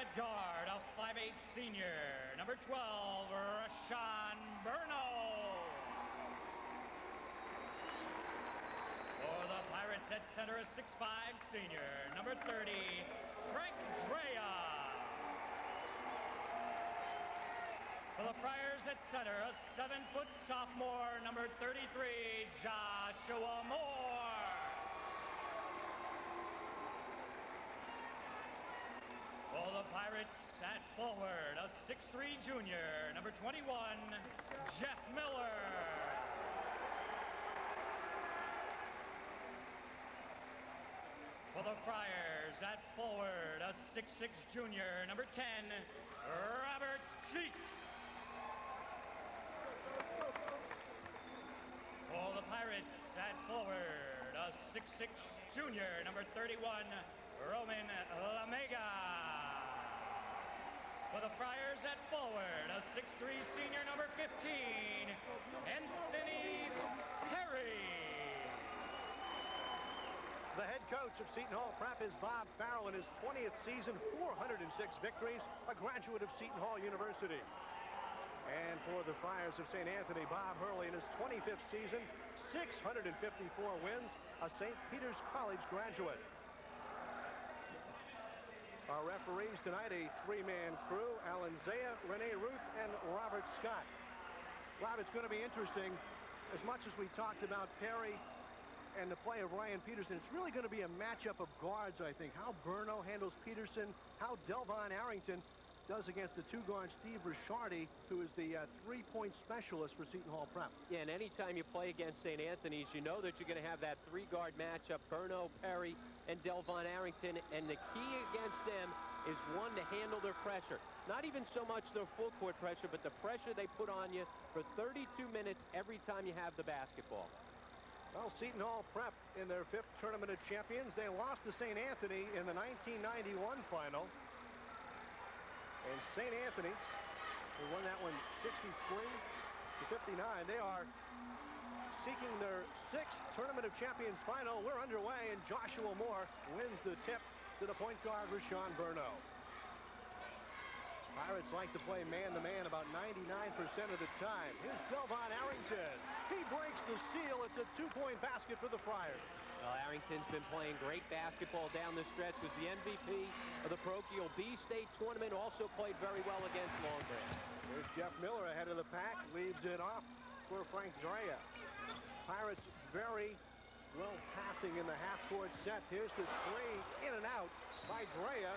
at guard, a 5'8" senior, number 12, Rashawn Burno. For the Pirates at center, a 6'5" senior, number 30, Frank Drea. For the Friars at center, a 7-foot sophomore, number 33, Joshua Moore. For the Pirates at forward, a 6'3" junior, number 21, Jeff Miller. For the Friars at forward, a 6'6" junior, number 10, Robert Cheeks. For the Pirates at forward, a 6'6" junior, number 31, Roman Lamega. For the Friars at forward, a 6'3" senior, number 15, Anthony Perry. The head coach of Seton Hall Prep is Bob Farrell. In his 20th season, 406 victories, a graduate of Seton Hall University. And for the Friars of St. Anthony, Bob Hurley, in his 25th season, 654 wins, a St. Peter's College graduate. Our referees tonight, a three-man crew, Alan Zaya, Renee Ruth, and Robert Scott. Rob, it's going to be interesting. As much as we talked about Perry and the play of Ryan Peterson, it's really going to be a matchup of guards, I think. How Burno handles Peterson, how Delvon Arrington does against the two guard Steve Ricciardi, who is the three-point specialist for Seton Hall Prep. Yeah, and anytime you play against St. Anthony's, you know that you're going to have that three-guard matchup, Burno, Perry, and Delvon Arrington, and the key against them is, one, to handle their pressure. Not even so much their full-court pressure, but the pressure they put on you for 32 minutes every time you have the basketball. Well, Seton Hall Prep in their 5th Tournament of Champions. They lost to St. Anthony in the 1991 final. And St. Anthony, who won that one 63-59, they are seeking their 6th Tournament of Champions final. We're underway, and Joshua Moore wins the tip to the point guard, Rashawn Burno. Pirates like to play man-to-man about 99% of the time. Here's Delvon Arrington. He breaks the seal. It's a two-point basket for the Friars. Well, Arrington's been playing great basketball down the stretch. Was the MVP of the parochial B-State tournament. Also played very well against Long Branch. There's Jeff Miller ahead of the pack. Leaves it off for Frank Drea. Pirates very well passing in the half-court set. Here's the three, in and out by Drea.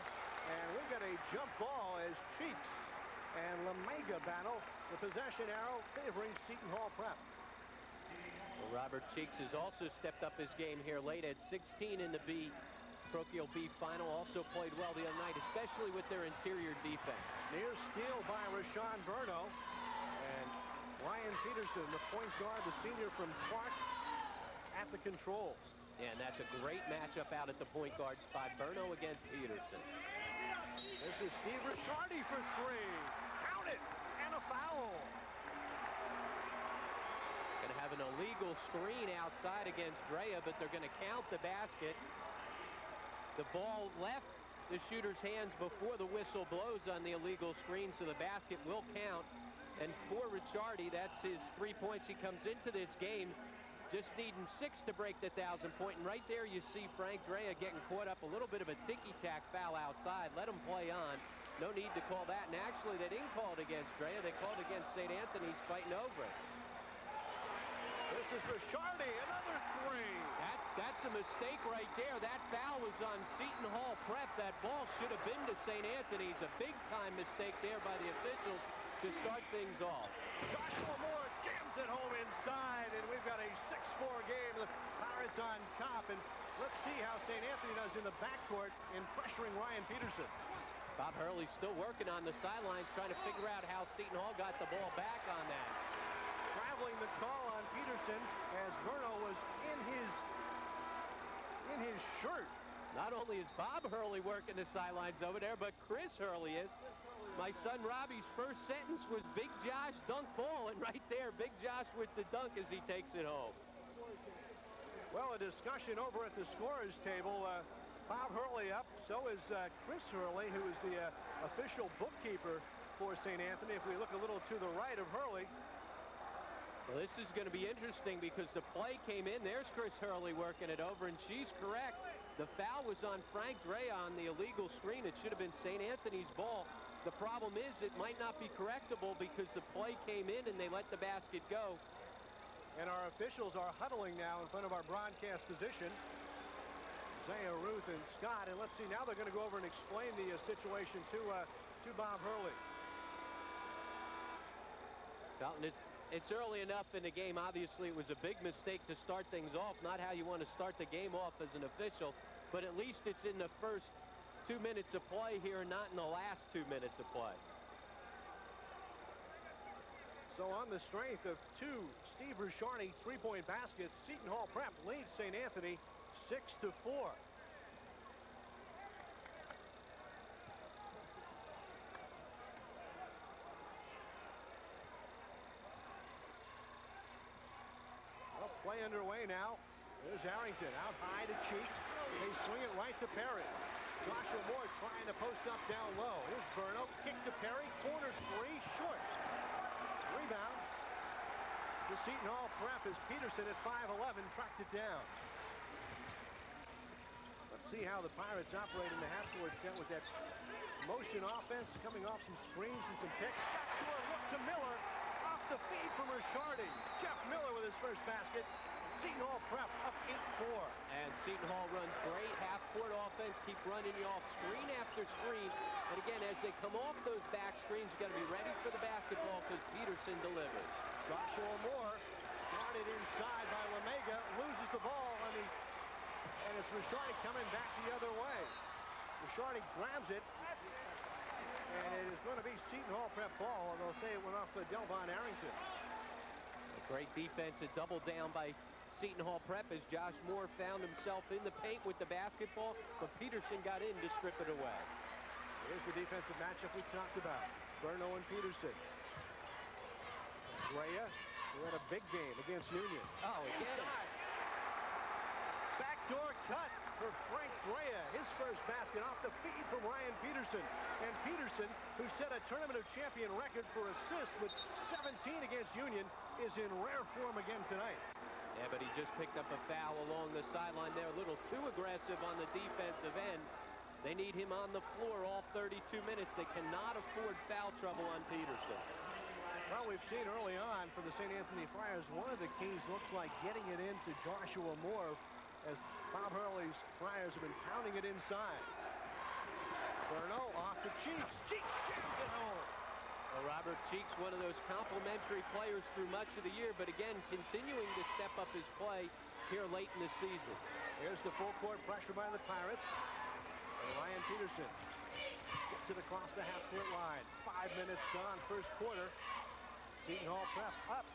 And we've got a jump ball as Cheeks and Lamega battle. The possession arrow favoring Seton Hall Prep. Well, Robert Cheeks has also stepped up his game here late at 16 in the parochial B final. Also played well the other night, especially with their interior defense. Near steal by Rashawn Burno. And Ryan Peterson, the point guard, the senior from Clark, at the controls. Yeah, and that's a great matchup out at the point guard spot. Burno against Peterson. This is Steve Ricciardi for three. Count it, and a foul. Going to have an illegal screen outside against Drea, but they're going to count the basket. The ball left the shooter's hands before the whistle blows on the illegal screen, so the basket will count. And for Ricciardi, that's his 3 points. He comes into this game just needing 6 to break the 1,000-point. And right there you see Frank Drea getting caught up, a little bit of a ticky-tack foul outside. Let him play on. No need to call that. And actually, they didn't call it against Drea. They called it against St. Anthony's fighting over it. This is Ricciardi, another three. That's a mistake right there. That foul was on Seton Hall Prep. That ball should have been to St. Anthony's. A big-time mistake there by the officials to start things off. Joshua Moore jams it home inside, and we've got a 6-4 game. The Pirates on top, and let's see how St. Anthony does in the backcourt in pressuring Ryan Peterson. Bob Hurley's still working on the sidelines, trying to figure out how Seton Hall got the ball back on that. Traveling the call on Peterson as Burno was in his shirt. Not only is Bob Hurley working the sidelines over there, but Chris Hurley is. My son Robbie's first sentence was Big Josh dunk ball, and right there, Big Josh with the dunk as he takes it home. Well, a discussion over at the scorer's table. Bob Hurley up. So is Chris Hurley, who is the official bookkeeper for St. Anthony. If we look a little to the right of Hurley. Well, this is going to be interesting because the play came in. There's Chris Hurley working it over, and she's correct. The foul was on Frank Drea on the illegal screen. It should have been St. Anthony's ball. The problem is it might not be correctable because the play came in and they let the basket go. And our officials are huddling now in front of our broadcast position. Zaya, Ruth, and Scott. And let's see, now they're going to go over and explain the situation to Bob Hurley. Dalton, it's early enough in the game. Obviously, it was a big mistake to start things off. Not how you want to start the game off as an official, but at least it's in the first 2 minutes of play here, not in the last 2 minutes of play. So on the strength of two Steve Rusciardi three-point baskets, Seton Hall Prep leads St. Anthony 6-4. Play underway now. There's Arrington out high to Cheeks. They swing it right to Perry. Joshua Moore trying to post up down low. Here's Burno. Kick to Perry. Corner three. Short. Rebound to Seton Hall Prep as Peterson at 5'11" tracked it down. Let's see how the Pirates operate in the half-court set with that motion offense coming off some screens and some picks. Backdoor look to Miller. The feed from Rusciardi. Jeff Miller with his first basket. Seton Hall Prep up 8-4. And Seton Hall runs great half-court offense. Keep running you off screen after screen. And again, as they come off those back screens, you got to be ready for the basketball because Peterson delivers. Joshua Moore guarded inside by Lemega. Loses the ball and it's Rusciardi coming back the other way. Rusciardi grabs it. And it is going to be Seton Hall Prep ball, and they'll say it went off Delvon Arrington. A great defense, a double down by Seton Hall Prep as Josh Moore found himself in the paint with the basketball, but Peterson got in to strip it away. Here's the defensive matchup we talked about. Burno and Peterson. Drea, who had a big game against Union. Oh, again. Backdoor cut for Frank Drea. His first basket off the feed from Ryan Peterson. And Peterson, who set a tournament of champion record for assists with 17 against Union, is in rare form again tonight. Yeah, but he just picked up a foul along the sideline there. A little too aggressive on the defensive end. They need him on the floor all 32 minutes. They cannot afford foul trouble on Peterson. Well, we've seen early on for the St. Anthony Friars, one of the keys looks like getting it into Joshua Moore as Bob Hurley's Friars have been pounding it inside. Burno off to Cheeks. Cheeks jammed it home. Well, Robert Cheeks, one of those complimentary players through much of the year, but again, continuing to step up his play here late in the season. Here's the full court pressure by the Pirates. And Ryan Peterson gets it across the half-court line. 5 minutes gone, first quarter. Seton Hall Prep up.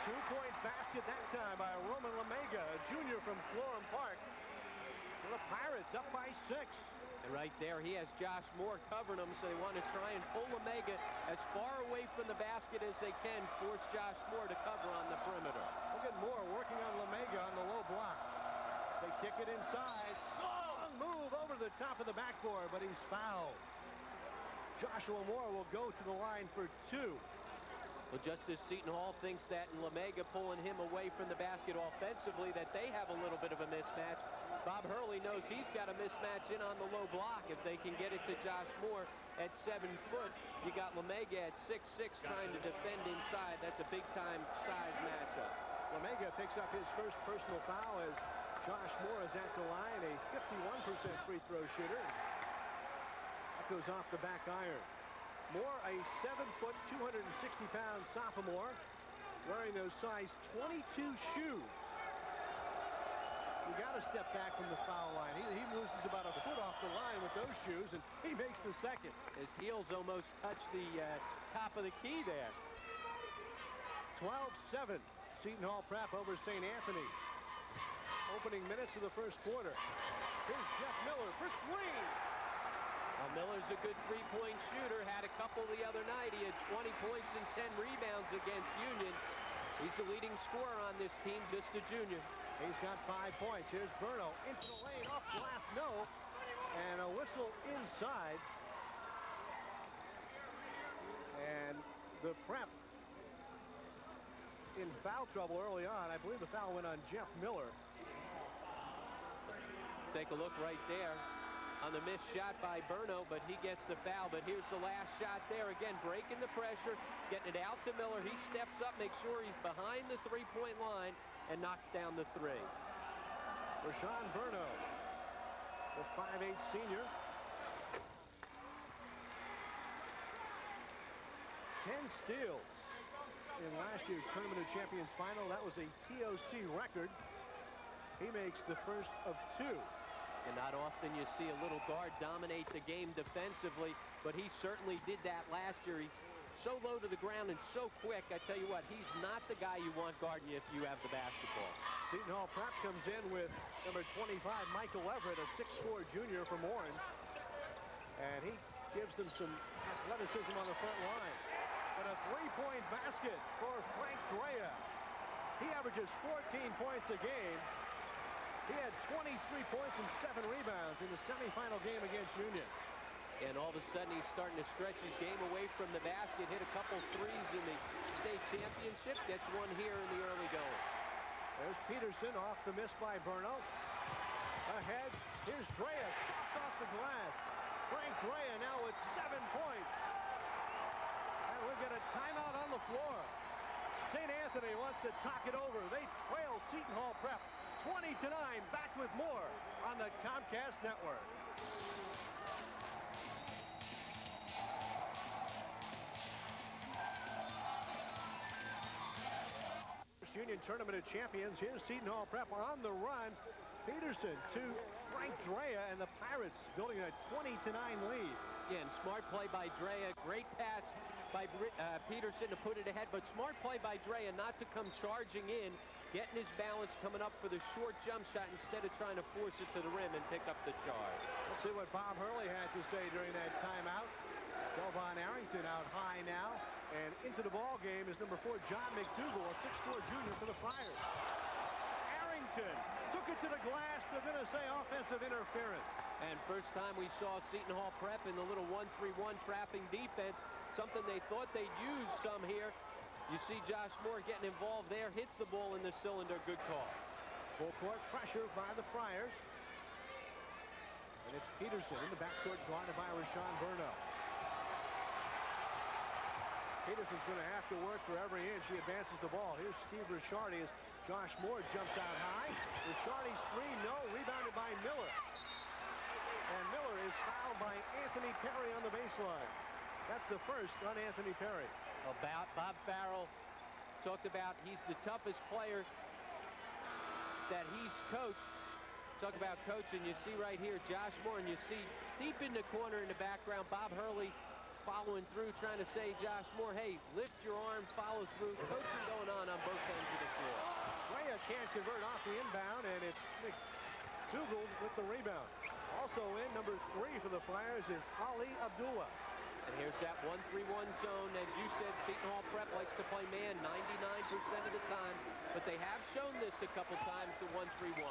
Two-point basket that time by Roman Lemega, a junior from Florham Park. So the Pirates up by 6. And right there, he has Josh Moore covering him, so they want to try and pull Lemega as far away from the basket as they can, force Josh Moore to cover on the perimeter. Look at Moore working on Lemega on the low block. They kick it inside. Long move over the top of the backboard, but he's fouled. Joshua Moore will go to the line for 2. Well, just as Seton Hall thinks that and Lemega pulling him away from the basket offensively, that they have a little bit of a mismatch, Bob Hurley knows he's got a mismatch in on the low block. If they can get it to Josh Moore at 7 foot, you got Lemega at 6'6", trying to defend inside. That's a big-time size matchup. Lemega picks up his first personal foul as Josh Moore is at the line, a 51% free throw shooter. That goes off the back iron. Moore, a 7-foot, 260-pound sophomore, wearing those size 22 shoes. You got to step back from the foul line. He loses about a foot off the line with those shoes, and he makes the second. His heels almost touch the top of the key there. 12-7, Seton Hall Prep over St. Anthony's. Opening minutes of the first quarter. Here's Jeff Miller for 3. Well, Miller's a good three-point shooter. Had a couple the other night. He had 20 points and 10 rebounds against Union. He's the leading scorer on this team, just a junior. He's got 5 points. Here's Berno into the lane, off glass, no. And a whistle inside. And the Prep in foul trouble early on. I believe the foul went on Jeff Miller. Take a look right there on the missed shot by Berno, but he gets the foul. But here's the last shot there. Again, breaking the pressure, getting it out to Miller. He steps up, makes sure he's behind the three-point line, and knocks down the three. Rashawn Berno, the 5'8" senior. 10 steals in last year's Tournament of Champions final. That was a TOC record. He makes the first of 2. And not often you see a little guard dominate the game defensively, but he certainly did that last year. He's so low to the ground and so quick. I tell you what, he's not the guy you want guarding you if you have the basketball. Seton Hall Prep comes in with number 25, Michael Everett, a 6'4" junior from Orange. And he gives them some athleticism on the front line. But a three-point basket for Frank Drea. He averages 14 points a game. He had 23 points and 7 rebounds in the semifinal game against Union. And all of a sudden he's starting to stretch his game away from the basket, hit a couple threes in the state championship, gets one here in the early going. There's Peterson off the miss by Berno. Ahead, here's Drea, soft off the glass. Frank Drea now with 7 points. And we'll get a timeout on the floor. St. Anthony wants to talk it over. They trail Seton Hall Prep 20-9. Back with more on the Comcast Network. Union Tournament of Champions. Here's Seton Hall Prep on the run. Peterson to Frank Drea, and the Pirates building a 20-9 lead. Yeah, and smart play by Drea. Great pass by Peterson to put it ahead, but smart play by Drea not to come charging in, getting his balance, coming up for the short jump shot instead of trying to force it to the rim and pick up the charge. Let's see what Bob Hurley had to say during that timeout. Delvon Arrington out high now, and into the ball game is number 4, John McDougal, a 6'4" junior for the Friars. Arrington took it to the glass. They're going to say offensive interference. And first time we saw Seton Hall Prep in the little 1-3-1 trapping defense, something they thought they'd use some here. You see Josh Moore getting involved there, hits the ball in the cylinder. Good call. Full court pressure by the Friars. And it's Peterson in the backcourt, guarded by Rashawn Berno. Peterson's going to have to work for every inch. He advances the ball. Here's Steve Ricciardi as Josh Moore jumps out high. Ricciardi's three, no. Rebounded by Miller. And Miller is fouled by Anthony Perry on the baseline. That's the first on Anthony Perry. About Bob Farrell talked about he's the toughest player that he's coached. Talk about coaching. You see right here Josh Moore, and you see deep in the corner in the background Bob Hurley following through, trying to say, Josh Moore, hey, lift your arm, follow through. Coaching going on both ends of the floor. Drea can't convert off the inbound, and it's McDougal with the rebound. Also in, number 3 for the Flyers is Ali Abdullah. And here's that 1-3-1 zone. As you said, Seton Hall Prep likes to play man 99% of the time, but they have shown this a couple times, the 1-3-1.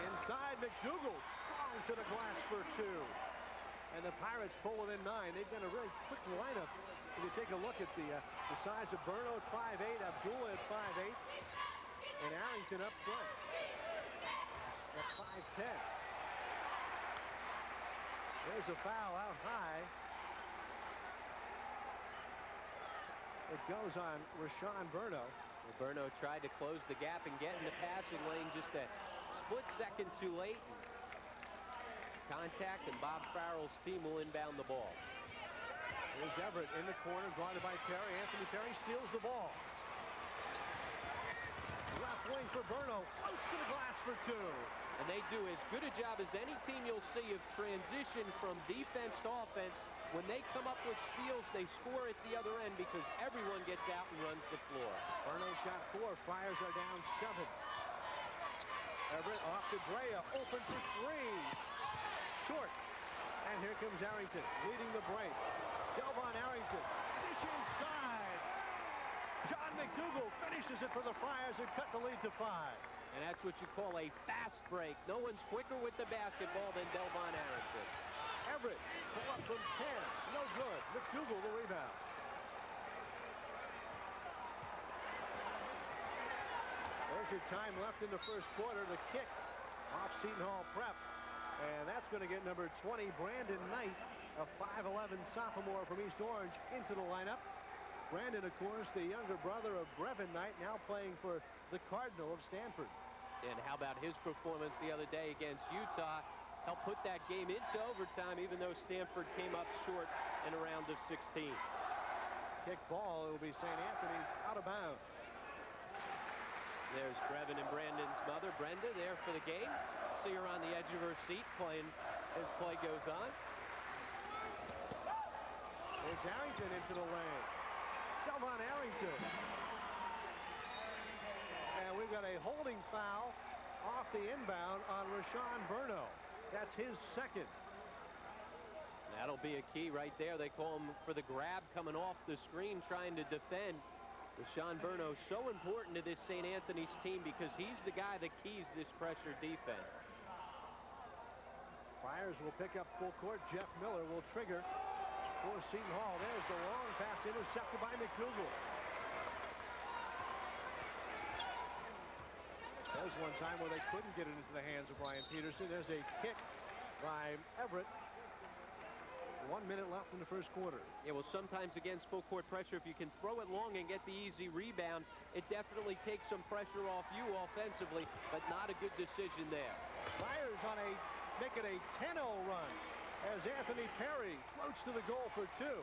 Inside, McDougal strong to the glass for 2. And the Pirates pull within 9. They've got a really quick lineup. If you take a look at the size of Berno at 5'8", Abdullah at 5'8", and Arrington up front at 5'10". There's a foul out high. It goes on Rashawn Berno. Well, Berno tried to close the gap and get in the passing lane just a split second too late. Contact, and Bob Farrell's team will inbound the ball. Here's Everett in the corner, guarded by Perry. Anthony Perry steals the ball. Left wing for Berno, close to the glass for 2. And they do as good a job as any team you'll see of transition from defense to offense. When they come up with steals, they score at the other end because everyone gets out and runs the floor. Berno's got 4. Friars are down 7. Everett off to Drea, open for 3. Short. And here comes Arrington leading the break. Delvon Arrington, dish inside. John McDougal finishes it for the Friars and cut the lead to 5. And that's what you call a fast break. No one's quicker with the basketball than Delvon Arrington. Everett, pull up from 10. No good. McDougal the rebound. There's your time left in the first quarter. The kick off Seton Hall Prep. And that's going to get number 20, Brandon Knight, a 5'11 sophomore from East Orange, into the lineup. Brandon, of course, the younger brother of Brevin Knight, now playing for the Cardinal of Stanford. And how about his performance the other day against Utah? Helped put that game into overtime, even though Stanford came up short in a round of 16. Kick ball. It will be St. Anthony's out of bounds. There's Brevin and Brandon's mother, Brenda, there for the game. See her on the edge of her seat playing as play goes on. There's Arrington into the lane. Delvon Arrington. And we've got a holding foul off the inbound on Rashawn Burno. That's his second. That'll be a key right there. They call him for the grab coming off the screen trying to defend. Rashawn Burno so important to this St. Anthony's team because he's the guy that keys this pressure defense. Friars will pick up full court. Jeff Miller will trigger for Seton Hall. There's the long pass intercepted by McDougal. There's one time where they couldn't get it into the hands of Brian Peterson. There's a kick by Everett. 1 minute left in the first quarter. Yeah, well, sometimes against full court pressure, if you can throw it long and get the easy rebound, it definitely takes some pressure off you offensively, but not a good decision there. Friars on a make it a 10-0 run as Anthony Perry floats to the goal for two.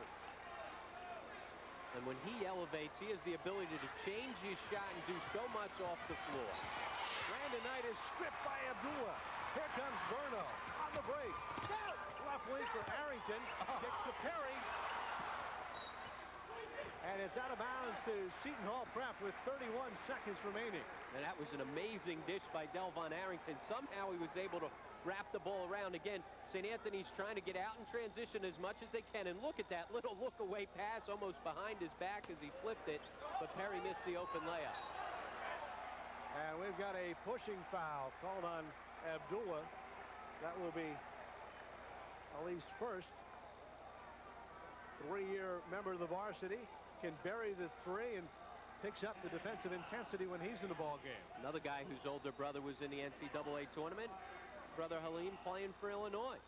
And when he elevates, he has the ability to change his shot and do so much off the floor. Brandon Knight is stripped by Abdullah. Here comes Burno on the break. Left wing for Arrington. Kicks to Perry. And it's out of bounds to Seton Hall Prep with 31 seconds remaining. And that was an amazing dish by Delvon Arrington. Somehow he was able to wrap the ball around again. St. Anthony's trying to get out in transition as much as they can. And look at that little look-away pass almost behind his back as he flipped it. But Perry missed the open layup. And we've got a pushing foul called on Abdullah. That will be Ali's first. Three-year member of the varsity. Can bury the three and picks up the defensive intensity when he's in the ball game. Another guy whose older brother was in the NCAA tournament. Brother Halim playing for Illinois.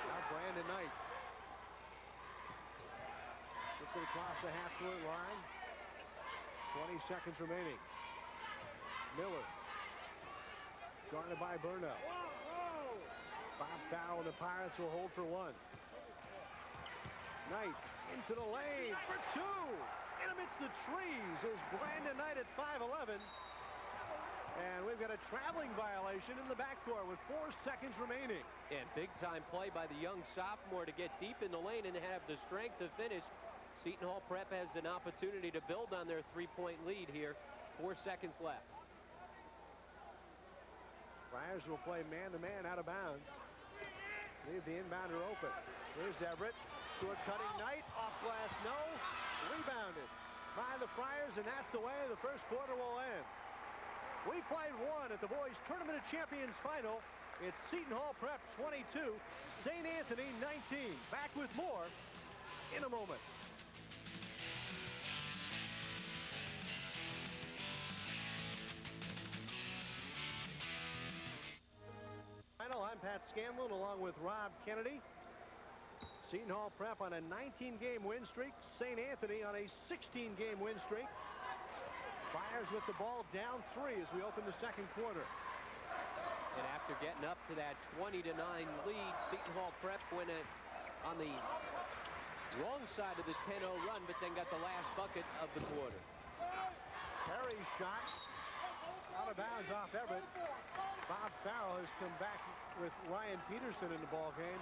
Now Brandon Knight gets it across the half-court line. 20 seconds remaining. Miller guarded by Burno. Bob foul, and the Pirates will hold for one. Knight into the lane for two. In amidst the trees is Brandon Knight at 5'11". And we've got a traveling violation in the backcourt with 4 seconds remaining. And big-time play by the young sophomore to get deep in the lane and have the strength to finish. Seton Hall Prep has an opportunity to build on their three-point lead here. 4 seconds left. Friars will play man-to-man out of bounds. Leave the inbounder open. Here's Everett. Short cutting Knight. Off glass, no. Rebounded by the Friars, and that's the way the first quarter will end. We played one at the boys Tournament of Champions final. It's Seton Hall Prep 22, St. Anthony 19. Back with more in a moment. I'm Pat Scanlon along with Rob Kennedy. Seton Hall Prep on a 19-game win streak. St. Anthony on a 16-game win streak. Friars with the ball down 3 as we open the second quarter. And after getting up to that 20-9 lead, Seton Hall Prep went on the wrong side of the 10-0 run, but then got the last bucket of the quarter. Perry's shot out of bounds off Everett. Bob Farrell has come back with Ryan Peterson in the ball game.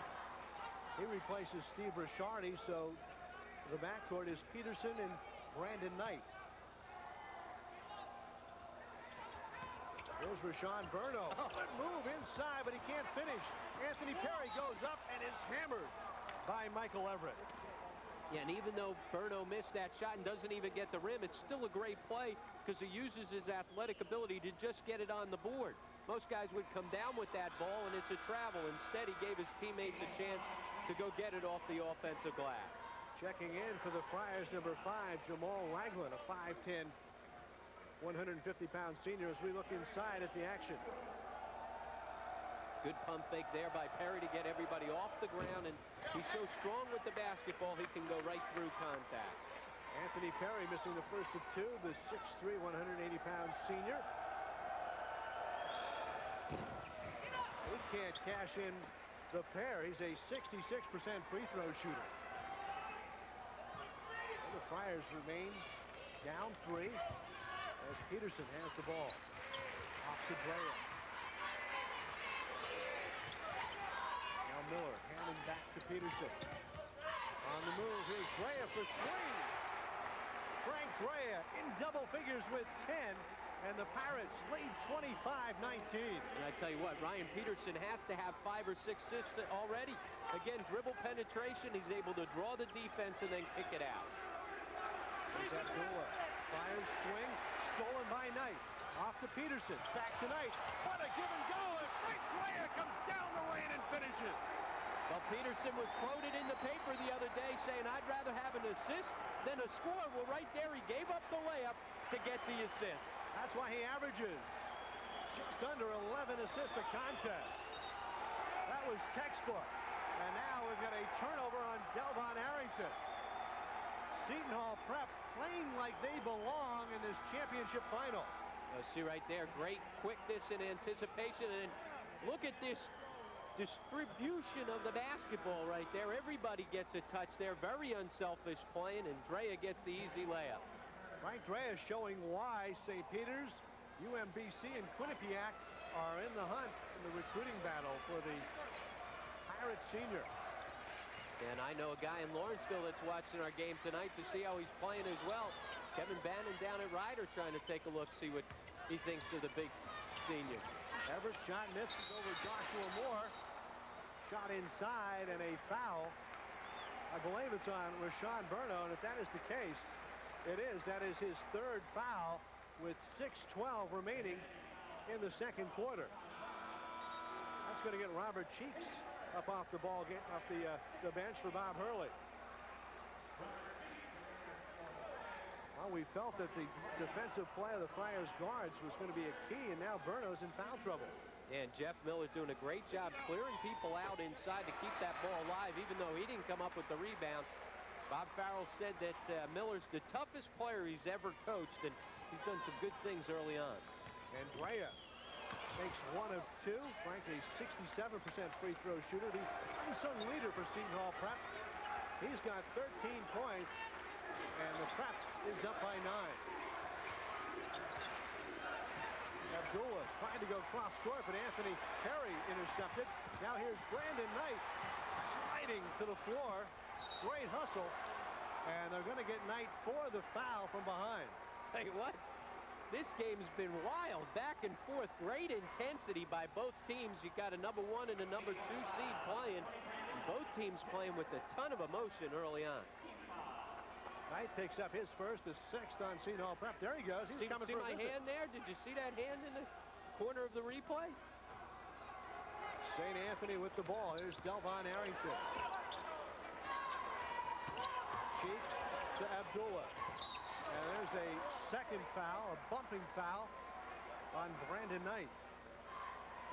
He replaces Steve Ricciardi, so the backcourt is Peterson and Brandon Knight. Here's Rashawn Burno. Good move inside, but he can't finish. Anthony Perry goes up and is hammered by Michael Everett. Yeah, and even though Berno missed that shot and doesn't even get the rim, it's still a great play because he uses his athletic ability to just get it on the board. Most guys would come down with that ball, and it's a travel. Instead, he gave his teammates a chance to go get it off the offensive glass. Checking in for the Friars, number 5, Jamal Ragland, a 5'10", 150-pound senior, as we look inside at the action. Good pump fake there by Perry to get everybody off the ground, and he's so strong with the basketball he can go right through contact. Anthony Perry missing the first of two, the 6'3", 180-pound senior. He can't cash in the pair. He's a 66% free throw shooter. And the Friars remain down 3 as Peterson has the ball. Off to Brea. Now Miller handing back to Peterson. On the move, here's Brea for 3. Frank Brea in double figures with 10. And the Pirates lead 25-19. And I tell you what, Ryan Peterson has to have 5 or 6 assists already. Again, dribble penetration. He's able to draw the defense and then kick it out. Here's Abdullah. Fires swing. Stolen by Knight. Off to Peterson. Back to Knight. What a give and go. And Frank Brea comes down the lane and finishes. Well, Peterson was quoted in the paper the other day saying, I'd rather have an assist than a score. Well, right there, he gave up the layup to get the assist. That's why he averages just under 11 assists a contest. That was textbook. And now we've got a turnover on Delvon Arrington. Seton Hall Prep playing like they belong in this championship final. See right there, great quickness and anticipation. And look at this distribution of the basketball right there. Everybody gets a touch there. Very unselfish playing, and Drea gets the easy layup. Frank Drea showing why St. Peter's, UMBC, and Quinnipiac are in the hunt in the recruiting battle for the Pirates senior. And I know a guy in Lawrenceville that's watching our game tonight to see how he's playing as well. Kevin Bannon down at Ryder trying to take a look, see what he thinks of the big senior. Everett shot misses over Joshua Moore. Shot inside and a foul. I believe it's on Rashawn Berno, and if that is the case, it is. That is his 3rd foul with 6:12 remaining in the second quarter. That's going to get Robert Cheeks up off the ball, off the bench for Bob Hurley. Well, we felt that the defensive play of the Friars guards was going to be a key, and now Berno's in foul trouble. And Jeff Miller doing a great job clearing people out inside to keep that ball alive, even though he didn't come up with the rebound. Bob Farrell said that Miller's the toughest player he's ever coached, and he's done some good things early on. And Brea makes 1 of 2. Frankly, 67% free throw shooter. The unsung leader for Seton Hall Prep. He's got 13 points, and the Prep is up by 9. Abdullah trying to go cross court, but Anthony Perry intercepted. Now here's Brandon Knight sliding to the floor. Great hustle, and they're going to get Knight for the foul from behind. Tell you what, this game's been wild, back and forth. Great intensity by both teams. You got a number 1 and a number 2 seed playing, and both teams playing with a ton of emotion early on. Knight picks up his first, the 6th on Seton Hall Prep. There he goes. He's coming see for my a visit. hand there? Did you see that hand in the corner of the replay? St. Anthony with the ball. Here's Delvon Arrington. Cheeks to Abdullah. And there's a second foul, a bumping foul on Brandon Knight.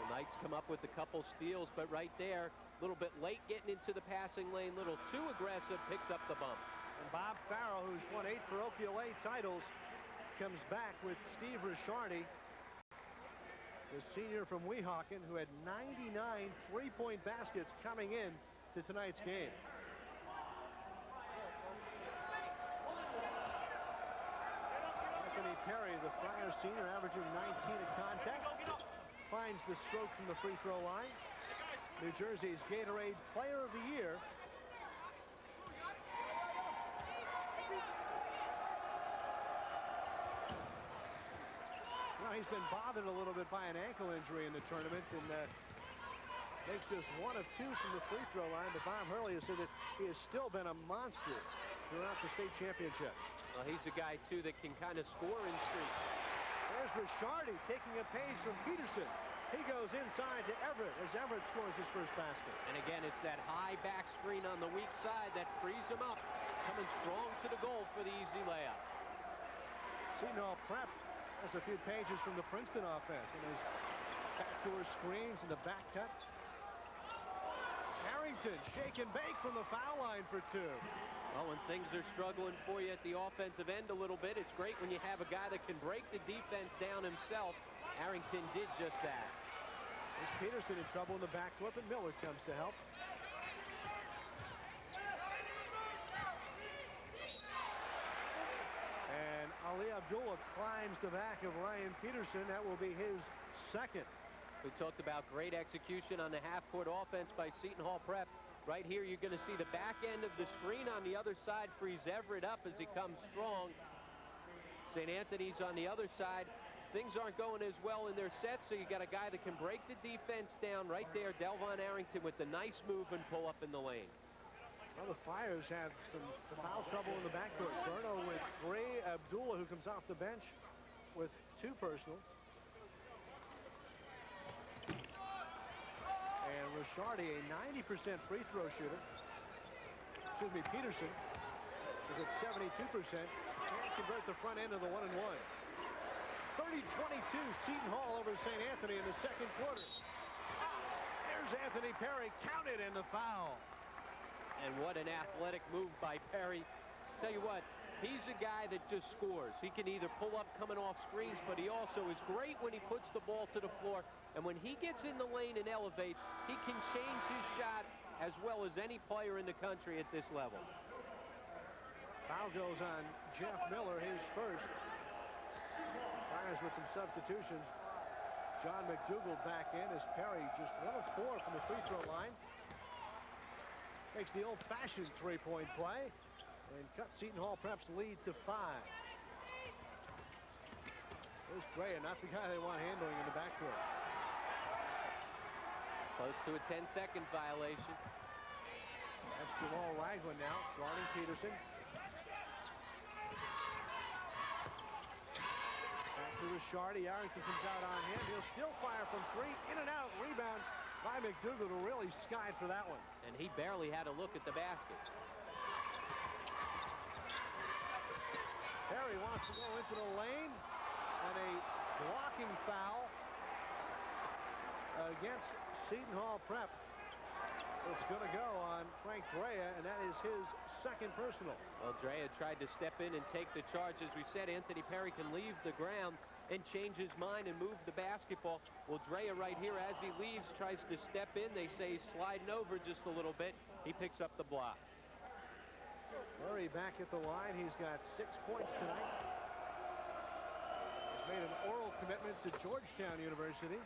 The Knights come up with a couple steals, but right there, a little bit late getting into the passing lane, a little too aggressive, picks up the bump. And Bob Farrell, who's won 8 parochial A titles, comes back with Steve Rishardi, the senior from Weehawken, who had 99 3-point baskets coming in to tonight's game. Anthony Perry, the Friars senior, averaging 19 at contact, finds the stroke from the free throw line. New Jersey's Gatorade Player of the Year. He's been bothered a little bit by an ankle injury in the tournament, and Takes just 1 of 2 from the free throw line, but Bob Hurley has said that he has still been a monster throughout the state championship. Well, he's a guy, too, that can kind of score in streaks. There's Ricciardi taking a page from Peterson. He goes inside to Everett as Everett scores his first basket. And again, it's that high back screen on the weak side that frees him up. Coming strong to the goal for the easy layup. Seton Hall Prep has a few pages from the Princeton offense. And those backdoor screens and the back cuts. Harrington shake and bake from the foul line for 2. Well, when things are struggling for you at the offensive end a little bit, it's great when you have a guy that can break the defense down himself. Harrington did just that. There's Peterson in trouble in the backcourt, but Miller comes to help. And Ali Abdullah climbs the back of Ryan Peterson. That will be his second. We talked about great execution on the half-court offense by Seton Hall Prep. Right here, you're going to see the back end of the screen on the other side frees Everett up as he comes strong. St. Anthony's on the other side. Things aren't going as well in their sets, so you got a guy that can break the defense down right there. Delvon Arrington with the nice move and pull up in the lane. Well, the Friars have some foul trouble in the backcourt. Berno with 3. Abdullah, who comes off the bench with 2 personal. And Ricciardi, a 90% free throw shooter. Excuse me, Peterson is at 72%. Can't convert the front end of the 1-and-1. 30-22, Seton Hall over St. Anthony in the second quarter. There's Anthony Perry, counted, and the foul. And what an athletic move by Perry. Tell you what, he's a guy that just scores. He can either pull up coming off screens, but he also is great when he puts the ball to the floor. And when he gets in the lane and elevates, he can change his shot as well as any player in the country at this level. Foul goes on Jeff Miller, his first. Friars with some substitutions. John McDougall back in as Perry just 1 of 4 from the free throw line. Makes the old-fashioned three-point play and cuts Seton Hall Prep's lead to 5. There's Drea, not the guy they want handling in the backcourt. Close to a 10-second violation. That's Jamal Ragland now, guarding Peterson. Back to Ricciardi. Arrington comes out on him. He'll still fire from 3. In and out. Rebound by McDougall, who really skied for that one. And he barely had a look at the basket. Perry wants to go into the lane. And a blocking foul against Seton Hall Prep. It's going to go on Frank Drea, and that is his second personal. Well, Drea tried to step in and take the charge. As we said, Anthony Perry can leave the ground and change his mind and move the basketball. Well, Drea right here, as he leaves, tries to step in. They say he's sliding over just a little bit. He picks up the block. Murray back at the line. He's got 6 points tonight. He's made an oral commitment to Georgetown University.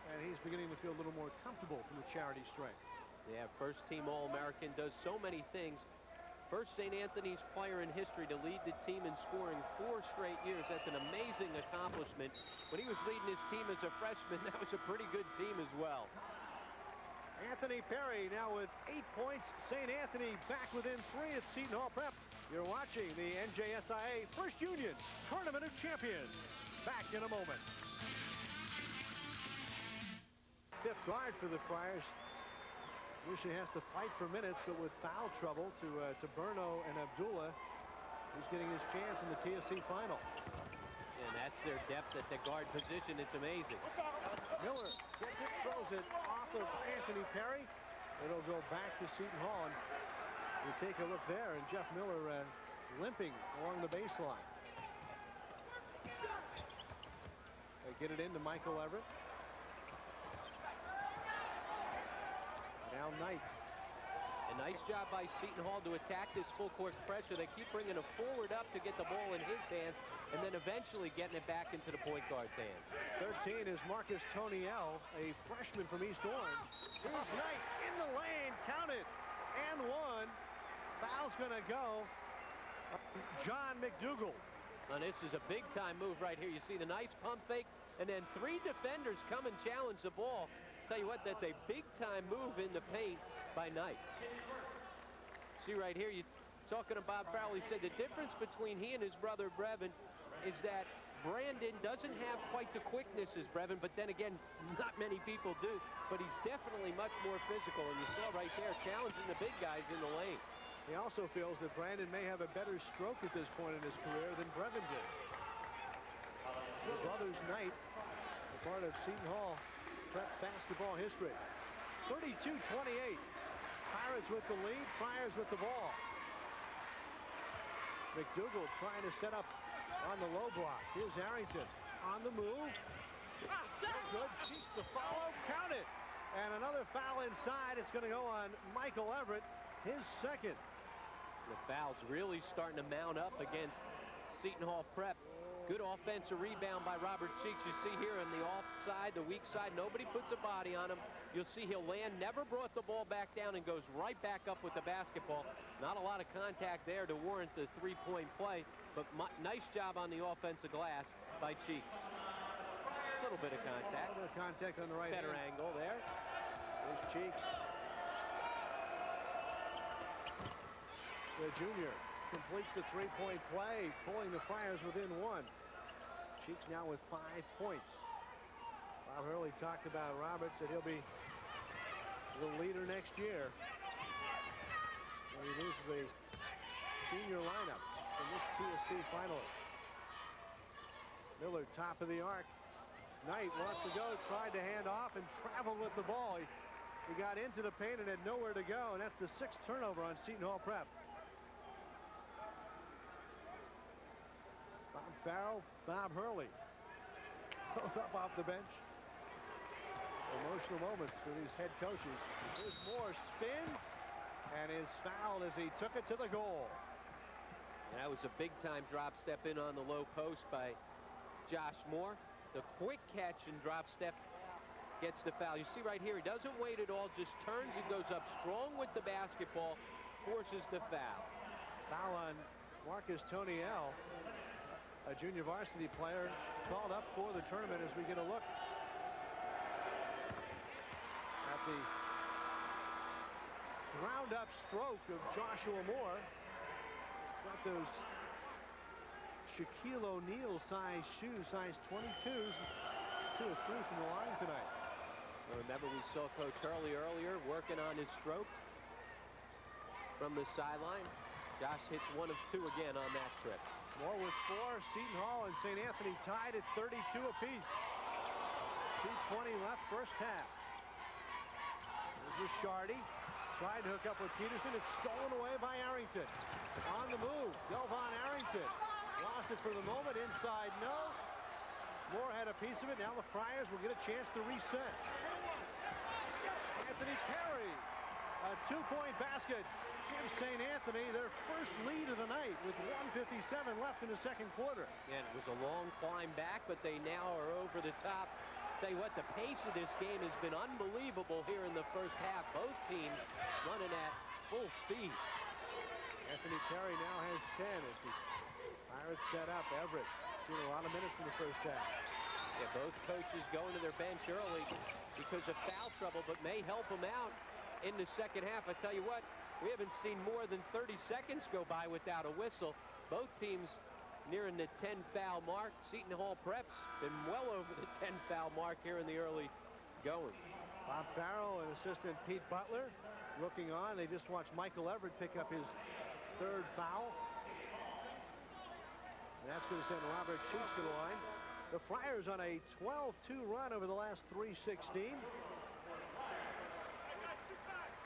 And he's beginning to feel a little more comfortable from the charity stripe. Yeah, first-team All-American, does so many things. First St. Anthony's player in history to lead the team in scoring 4 straight years. That's an amazing accomplishment. When he was leading his team as a freshman, that was a pretty good team as well. Anthony Perry now with 8 points. St. Anthony back within 3 at Seton Hall Prep. You're watching the NJSIA First Union Tournament of Champions. Back in a moment. Fifth guard for the Friars. Usually has to fight for minutes, but with foul trouble to Berno and Abdullah, who's getting his chance in the TSC final. And that's their depth at the guard position. It's amazing. Miller gets it, throws it off of Anthony Perry. It'll go back to Seton Hall. And we take a look there, and Jeff Miller limping along the baseline. They get it into Michael Everett. Now Knight. A nice job by Seton Hall to attack this full-court pressure. They keep bringing a forward up to get the ball in his hands, and then eventually getting it back into the point guard's hands. 13 is Marcus Toniel, a freshman from East Orange. Here's Knight in the lane, counted, and 1. Foul's going to go John McDougall. Now this is a big-time move right here. You see the nice pump fake, and then 3 defenders come and challenge the ball. tell you what, that's a big-time move in the paint by Knight. See right here, you talking to Bob Farrell, he said the difference between he and his brother Brevin is that Brandon doesn't have quite the quickness as Brevin, but then again, not many people do. But he's definitely much more physical, and you saw right there challenging the big guys in the lane. He also feels that Brandon may have a better stroke at this point in his career than Brevin did. The brothers Knight, a part of Seton Hall prep basketball history. 32-28. Pirates with the lead, Friars with the ball. McDougal trying to set up on the low block. Here's Arrington on the move. Good. Cheeks to follow. Count it. And another foul inside. It's going to go on Michael Everett, his second. The foul's really starting to mount up against Seton Hall Prep. Good offensive rebound by Robert Cheeks. You see here on the offside, the weak side, nobody puts a body on him. You'll see he'll land, never brought the ball back down, and goes right back up with the basketball. Not a lot of contact there to warrant the three-point play, but nice job on the offensive glass by Cheeks. A little bit of contact. A little bit of contact on the right Better hand. angle there. There's Cheeks. The junior completes the three-point play, pulling the Friars within one. Cheeks now with 5 points. Bob Hurley talked about Roberts, that he'll be the leader next year. And he loses a senior lineup in this TSC finalist. Miller, top of the arc. Knight wants to go, tried to hand off and traveled with the ball. He got into the paint and had nowhere to go, and that's the 6th turnover on Seton Hall Prep. Bob Farrell, Bob Hurley. Both up off the bench. Emotional moments for these head coaches. Here's Moore, spins, and is fouled as he took it to the goal. And that was a big-time drop step in on the low post by Josh Moore. The quick catch and drop step gets the foul. You see right here, he doesn't wait at all, just turns and goes up strong with the basketball, forces the foul. Foul on Marcus Toniel, a junior varsity player called up for the tournament, as we get a look at the ground-up stroke of Joshua Moore. Got those Shaquille O'Neal size shoes, size 22s. 2 or 3 from the line tonight. Remember, we saw Coach Hurley earlier working on his stroke from the sideline. Josh hits 1 of 2 again on that trip. Moore with 4. Seton Hall and St. Anthony tied at 32 apiece. 2:20 left, first half. There's Shardy. Tried to hook up with Peterson. It's stolen away by Arrington. On the move, Delvon Arrington. Lost it for the moment. Inside, no. Moore had a piece of it. Now the Friars will get a chance to reset. Anthony Perry. A 2-point basket gives St. Anthony their first lead of the night with 1:57 left in the second quarter. And it was a long climb back, but they now are over the top. Tell you what, the pace of this game has been unbelievable here in the first half. Both teams running at full speed. Anthony Perry now has 10 as the Pirates set up. Everett seen a lot of minutes in the first half. Yeah, both coaches going to their bench early because of foul trouble, but may help them out in the second half. I tell you what, we haven't seen more than 30 seconds go by without a whistle. Both teams nearing the 10-foul mark. Seton Hall Prep's been well over the 10-foul mark here in the early going. Bob Farrell and assistant Pete Butler looking on. They just watched Michael Everett pick up his 3rd foul. And that's going to send Robert Cheeks to the line. The Friars on a 12-2 run over the last 3:16.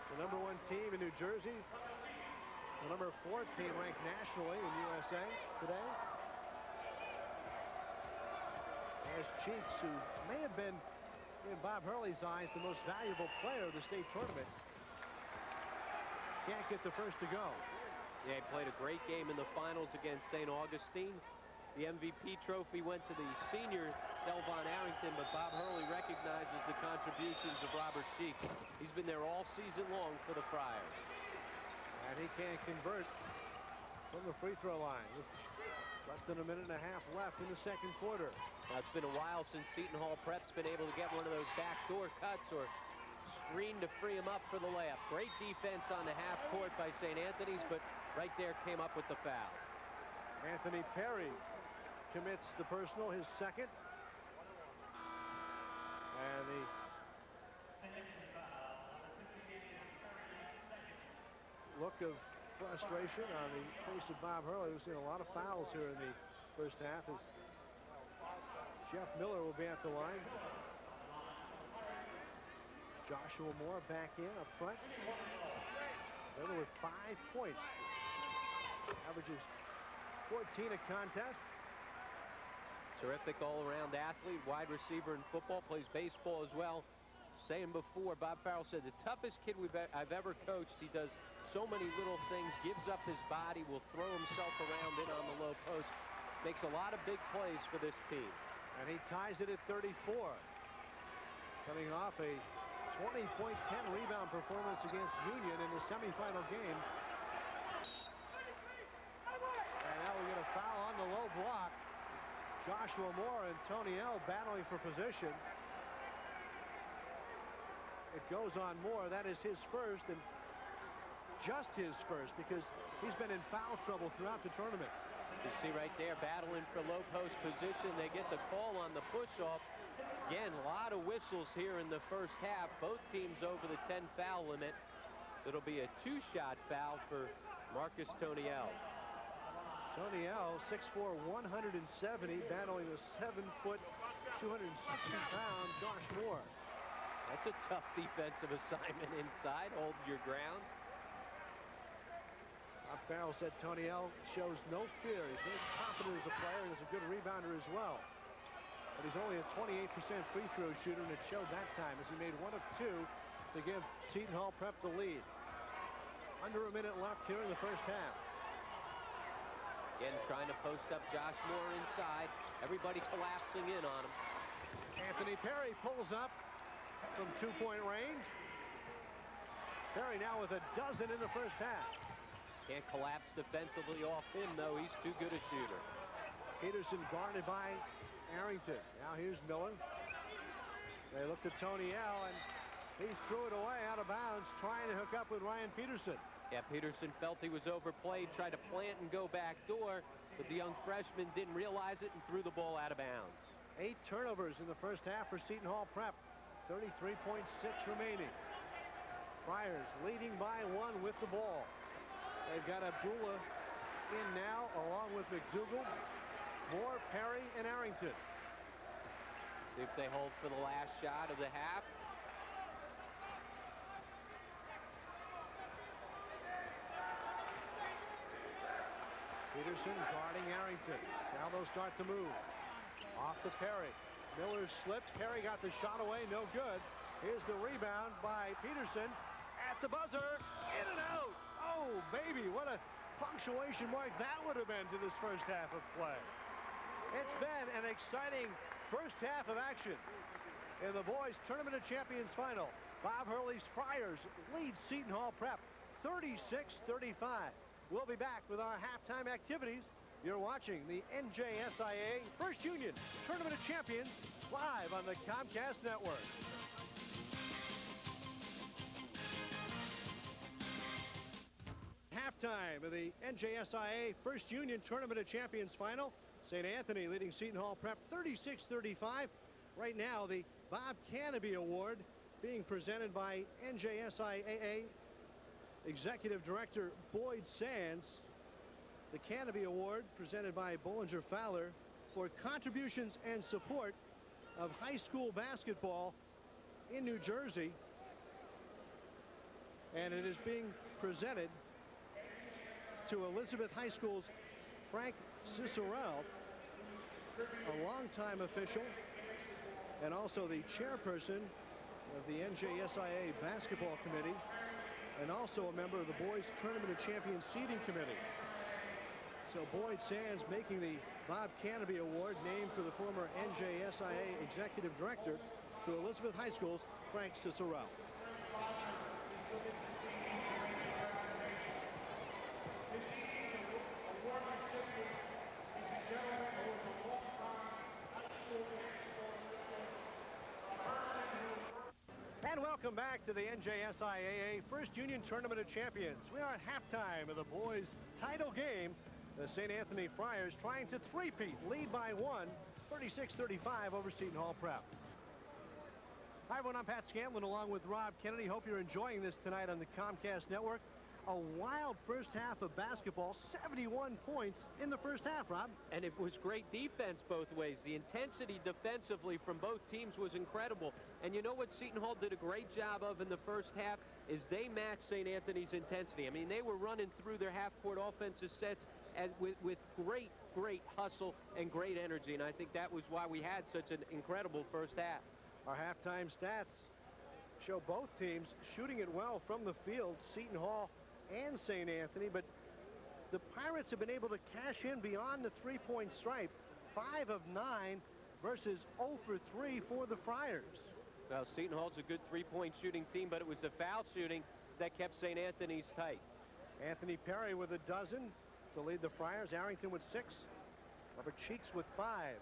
The #1 team in New Jersey. The #4 team ranked nationally in USA today. As Cheeks, who may have been, in Bob Hurley's eyes, the most valuable player of the state tournament, can't get the first to go. Yeah, he played a great game in the finals against St. Augustine. The MVP trophy went to the senior Delvon Arrington, but Bob Hurley recognizes the contributions of Robert Cheeks. He's been there all season long for the Friars. And he can't convert from the free throw line with less than a minute and a half left in the second quarter. Now, it's been a while since Seton Hall Prep's been able to get one of those backdoor cuts or screen to free him up for the layup. Great defense on the half court by St. Anthony's, but right there came up with the foul. Anthony Perry commits the personal, his second. And the look of frustration on the face of Bob Hurley. We've seen a lot of fouls here in the first half as Jeff Miller will be at the line. Joshua Moore back in up front. Miller with 5 points. Averages 14 a contest. Terrific all-around athlete, wide receiver in football, plays baseball as well. Saying before, Bob Farrell said the toughest kid I've ever coached. He does so many little things, gives up his body, will throw himself around in on the low post. Makes a lot of big plays for this team. And he ties it at 34. Coming off a 20-point, 10-rebound performance against Union in the semifinal game. And now we get a foul on the low block. Joshua Moore and Tony L battling for position. It goes on Moore. That is his first, and just his first, because he's been in foul trouble throughout the tournament. You see right there, battling for low post position. They get the call on the push-off. Again, a lot of whistles here in the first half. Both teams over the 10 foul limit. It'll be a 2-shot foul for Marcus Toniel. Toniel, 6'4", 170, battling the 7-foot, 260-pound Josh Moore. That's a tough defensive assignment inside. Hold your ground. Bob Farrell said Toniel shows no fear. He's very confident as a player and is a good rebounder as well. But he's only a 28% free throw shooter, and it showed that time as he made 1 of 2 to give Seton Hall Prep the lead. Under a minute left here in the first half. Again, trying to post up Josh Moore inside. Everybody collapsing in on him. Anthony Perry pulls up from 2-point range. Perry now with a dozen in the first half. Can't collapse defensively off him, though. He's too good a shooter. Peterson guarded by Arrington. Now here's Miller. They looked at Toniel, and he threw it away out of bounds, trying to hook up with Ryan Peterson. Yeah, Peterson felt he was overplayed, tried to plant and go back door, but the young freshman didn't realize it and threw the ball out of bounds. 8 turnovers in the first half for Seton Hall Prep. 33.6 remaining. Friars leading by 1 with the ball. They've got Abdullah in now, along with McDougal, Moore, Perry, and Arrington. See if they hold for the last shot of the half. Peterson guarding Arrington. Now they'll start to move. Off to Perry. Miller slipped. Perry got the shot away. No good. Here's the rebound by Peterson. At the buzzer. In and out. Oh, baby. What a punctuation mark that would have been to this first half of play. It's been an exciting first half of action in the boys Tournament of Champions final. Bob Hurley's Friars lead Seton Hall Prep 36-35. We'll be back with our halftime activities. You're watching the NJSIA First Union Tournament of Champions live on the Comcast Network. Halftime of the NJSIA First Union Tournament of Champions final. St. Anthony leading Seton Hall Prep 36-35. Right now, the Bob Canopy Award being presented by NJSIAA Executive Director Boyd Sands. The Canopy Award presented by Bollinger Fowler for contributions and support of high school basketball in New Jersey. And it is being presented to Elizabeth High School's Frank Cicerell, a longtime official and also the chairperson of the NJSIA Basketball Committee, and also a member of the Boys Tournament of Champions Seeding Committee. So Boyd Sands making the Bob Canopy Award, named for the former NJSIA Executive Director, to Elizabeth High School's Frank Cicerell. And welcome back to the NJSIAA First Union Tournament of Champions. We are at halftime of the boys' title game. The St. Anthony Friars trying to three-peat, lead by one, 36-35 over Seton Hall Prep. Hi, everyone. I'm Pat Scanlon along with Rob Kennedy. Hope you're enjoying this tonight on the Comcast Network. A wild first half of basketball, 71 points in the first half, Rob. And it was great defense both ways. The intensity defensively from both teams was incredible. And you know what Seton Hall did a great job of in the first half is they matched St. Anthony's intensity. I mean, they were running through their half-court offensive sets with great hustle and great energy. And I think that was why we had such an incredible first half. Our halftime stats show both teams shooting it well from the field, Seton Hall and St. Anthony, but the Pirates have been able to cash in beyond the three-point stripe. 5 of 9 versus 0 for 3 for the Friars. Well, Seton Hall's a good three-point shooting team, but it was the foul shooting that kept St. Anthony's tight. Anthony Perry with a dozen to lead the Friars. Arrington with 6. Robert Cheeks with 5.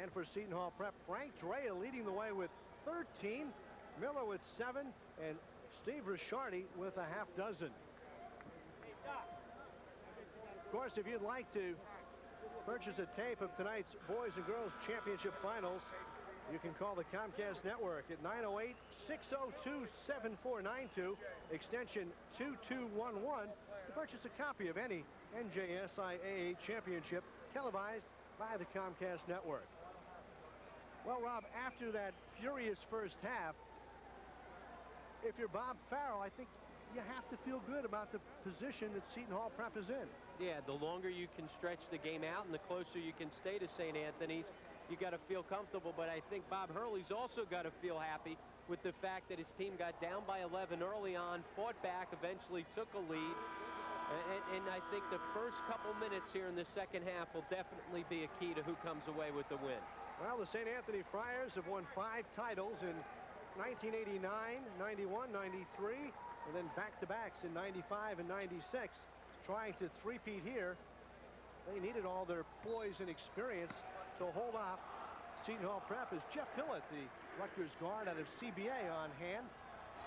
And for Seton Hall Prep, Frank Drea leading the way with 13. Miller with 7. And Steve Rishardi with a half dozen. Of course, if you'd like to purchase a tape of tonight's Boys and Girls Championship Finals, you can call the Comcast Network at 908-602-7492, extension 2211, to purchase a copy of any NJSIAA championship televised by the Comcast Network. Well, Rob, after that furious first half, if you're Bob Farrell, I think you have to feel good about the position that Seton Hall Prep is in. Yeah, the longer you can stretch the game out and the closer you can stay to St. Anthony's, you got to feel comfortable. But I think Bob Hurley's also got to feel happy with the fact that his team got down by 11 early on, fought back, eventually took a lead. And I think the first couple minutes here in the second half will definitely be a key to who comes away with the win. Well, the St. Anthony Friars have won 5 titles in 1989, 91, 93, and then back-to-backs in 95 and 96. Trying to three-peat here. They needed all their poise and experience to hold off Seton Hall Prep as Jeff Pillett, the Rutgers guard out of CBA, on hand.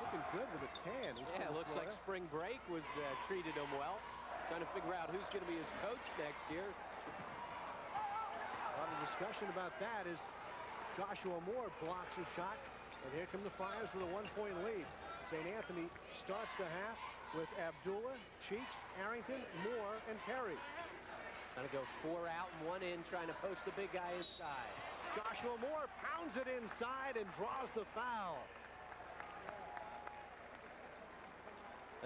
Looking good with a tan. Yeah, looks like spring break was treated him well. Trying to figure out who's going to be his coach next year. A lot of discussion about that as Joshua Moore blocks a shot. And here come the Friars with a 1-point lead. St. Anthony starts the half with Abdullah, Cheeks, Arrington, Moore, and Perry. Gonna go 4 out and 1 in, trying to post the big guy inside. Joshua Moore pounds it inside and draws the foul.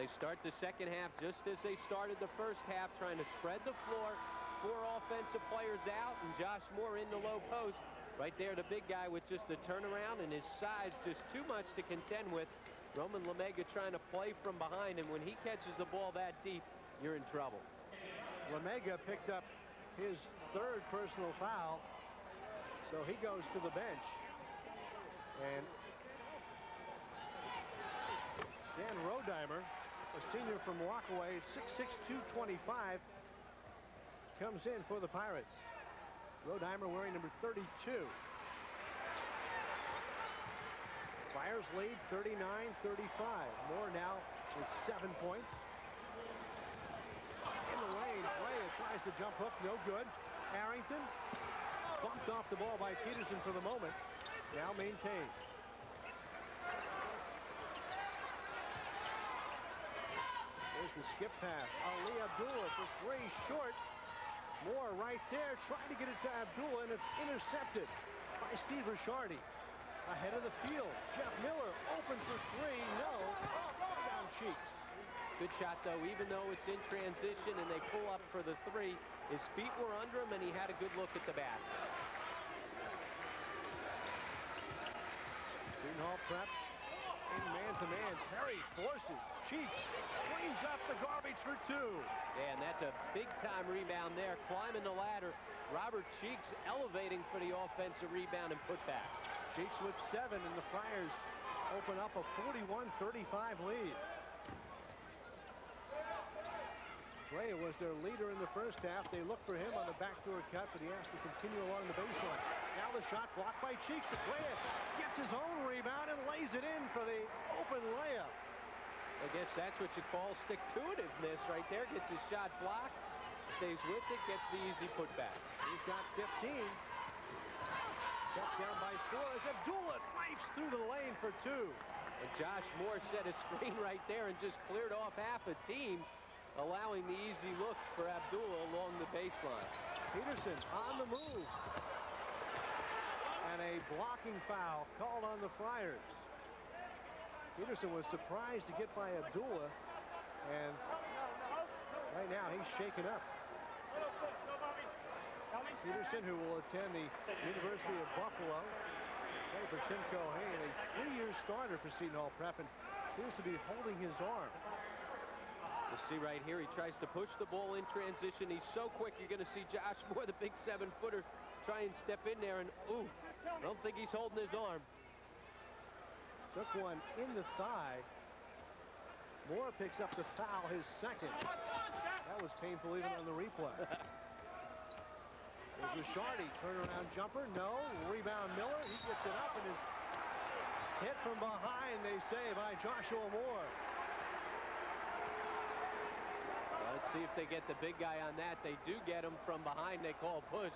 They start the second half just as they started the first half, trying to spread the floor. 4 offensive players out, and Josh Moore in the low post. Right there, the big guy with just the turnaround, and his size just too much to contend with. Roman Lemega trying to play from behind, and when he catches the ball that deep, you're in trouble. Lemega picked up his 3rd personal foul, so he goes to the bench. And Dan Rodheimer, a senior from Rockaway, 6'6", 225, comes in for the Pirates. Rodheimer wearing number 32. Friars lead 39-35. Moore now with 7 points. In the lane, Drea tries to jump hook, no good. Arrington bumped off the ball by Peterson for the moment. Now maintains. There's the skip pass. Ali Abdullah for 3, short. Moore right there, trying to get it to Abdullah, and it's intercepted by Steve Rishardi. Ahead of the field, Jeff Miller open for 3, no. Down Cheeks. Good shot, though, even though it's in transition and they pull up for the 3. His feet were under him, and he had a good look at the basket. Seton Hall Prep in man-to-man. Perry forces. Cheeks cleans up the garbage for 2. Yeah, and that's a big-time rebound there. Climbing the ladder. Robert Cheeks elevating for the offensive rebound and putback. Cheeks with 7, and the Friars open up a 41-35 lead. Drea was their leader in the first half. They looked for him on the backdoor cut, but he has to continue along the baseline. Now the shot blocked by Cheeks. Petraeus gets his own rebound and lays it in for the open layup. I guess that's what you call stick-to-itiveness right there. Gets his shot blocked, stays with it, gets the easy putback. He's got 15. Cut down by 4 as Abdullah knifes through the lane for 2. And Josh Moore set a screen right there and just cleared off half a team, allowing the easy look for Abdullah along the baseline. Peterson on the move. And a blocking foul called on the Friars. Peterson was surprised to get by Abdullah, and right now he's shaken up. Peterson, who will attend the University of Buffalo, play for Tim Cohane, a 3-year starter for Seton Hall Prep, and appears to be holding his arm. You see right here, he tries to push the ball in transition. He's so quick, you're going to see Josh Moore, the big 7-footer, try and step in there, and ooh, I don't think he's holding his arm. Took one in the thigh. Moore picks up the foul, his second. That was painful even on the replay. There's Ricciardi, turnaround jumper, no. Rebound Miller, he gets it up and is hit from behind, they say, by Joshua Moore. Well, let's see if they get the big guy on that. They do get him from behind, they call push.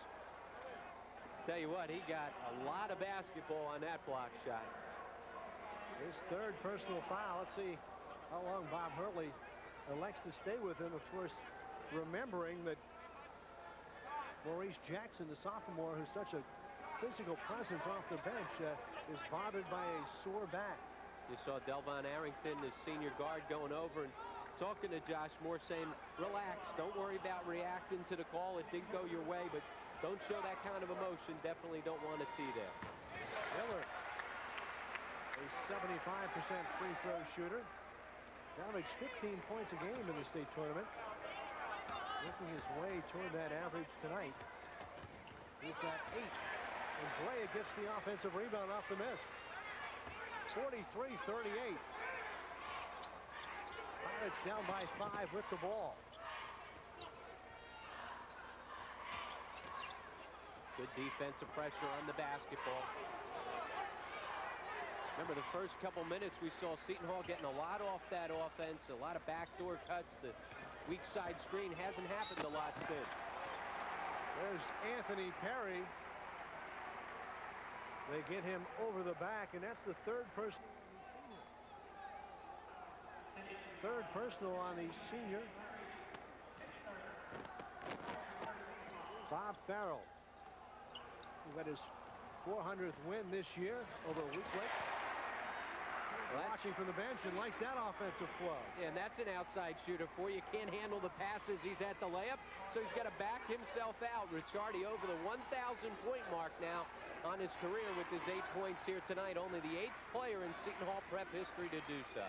Tell you what, he got a lot of basketball on that block shot. His third personal foul. Let's see how long Bob Hurley elects to stay with him. Of course, remembering that Maurice Jackson, the sophomore, who's such a physical presence off the bench, is bothered by a sore back. You saw Delvon Arrington, the senior guard, going over and talking to Josh Moore, saying, relax, don't worry about reacting to the call. It didn't go your way, but don't show that kind of emotion. Definitely don't want to tee there. Miller, a 75% free throw shooter, averaged 15 points a game in the state tournament, working his way toward that average tonight. He's got 8, and Drea gets the offensive rebound off the miss. 43-38. Pirates down by 5 with the ball. Good defensive pressure on the basketball. Remember, the first couple minutes we saw Seton Hall getting a lot off that offense, a lot of backdoor cuts. The weak side screen hasn't happened a lot since. There's Anthony Perry. They get him over the back, and that's the third personal on the senior. Bob Farrell, who got his 400th win this year over Wheatley. Watching from the bench and likes that offensive flow. Yeah, and that's an outside shooter for you. Can't handle the passes. He's at the layup, so he's got to back himself out. Ricciardi over the 1,000-point mark now on his career with his 8 points here tonight. Only the 8th player in Seton Hall Prep history to do so.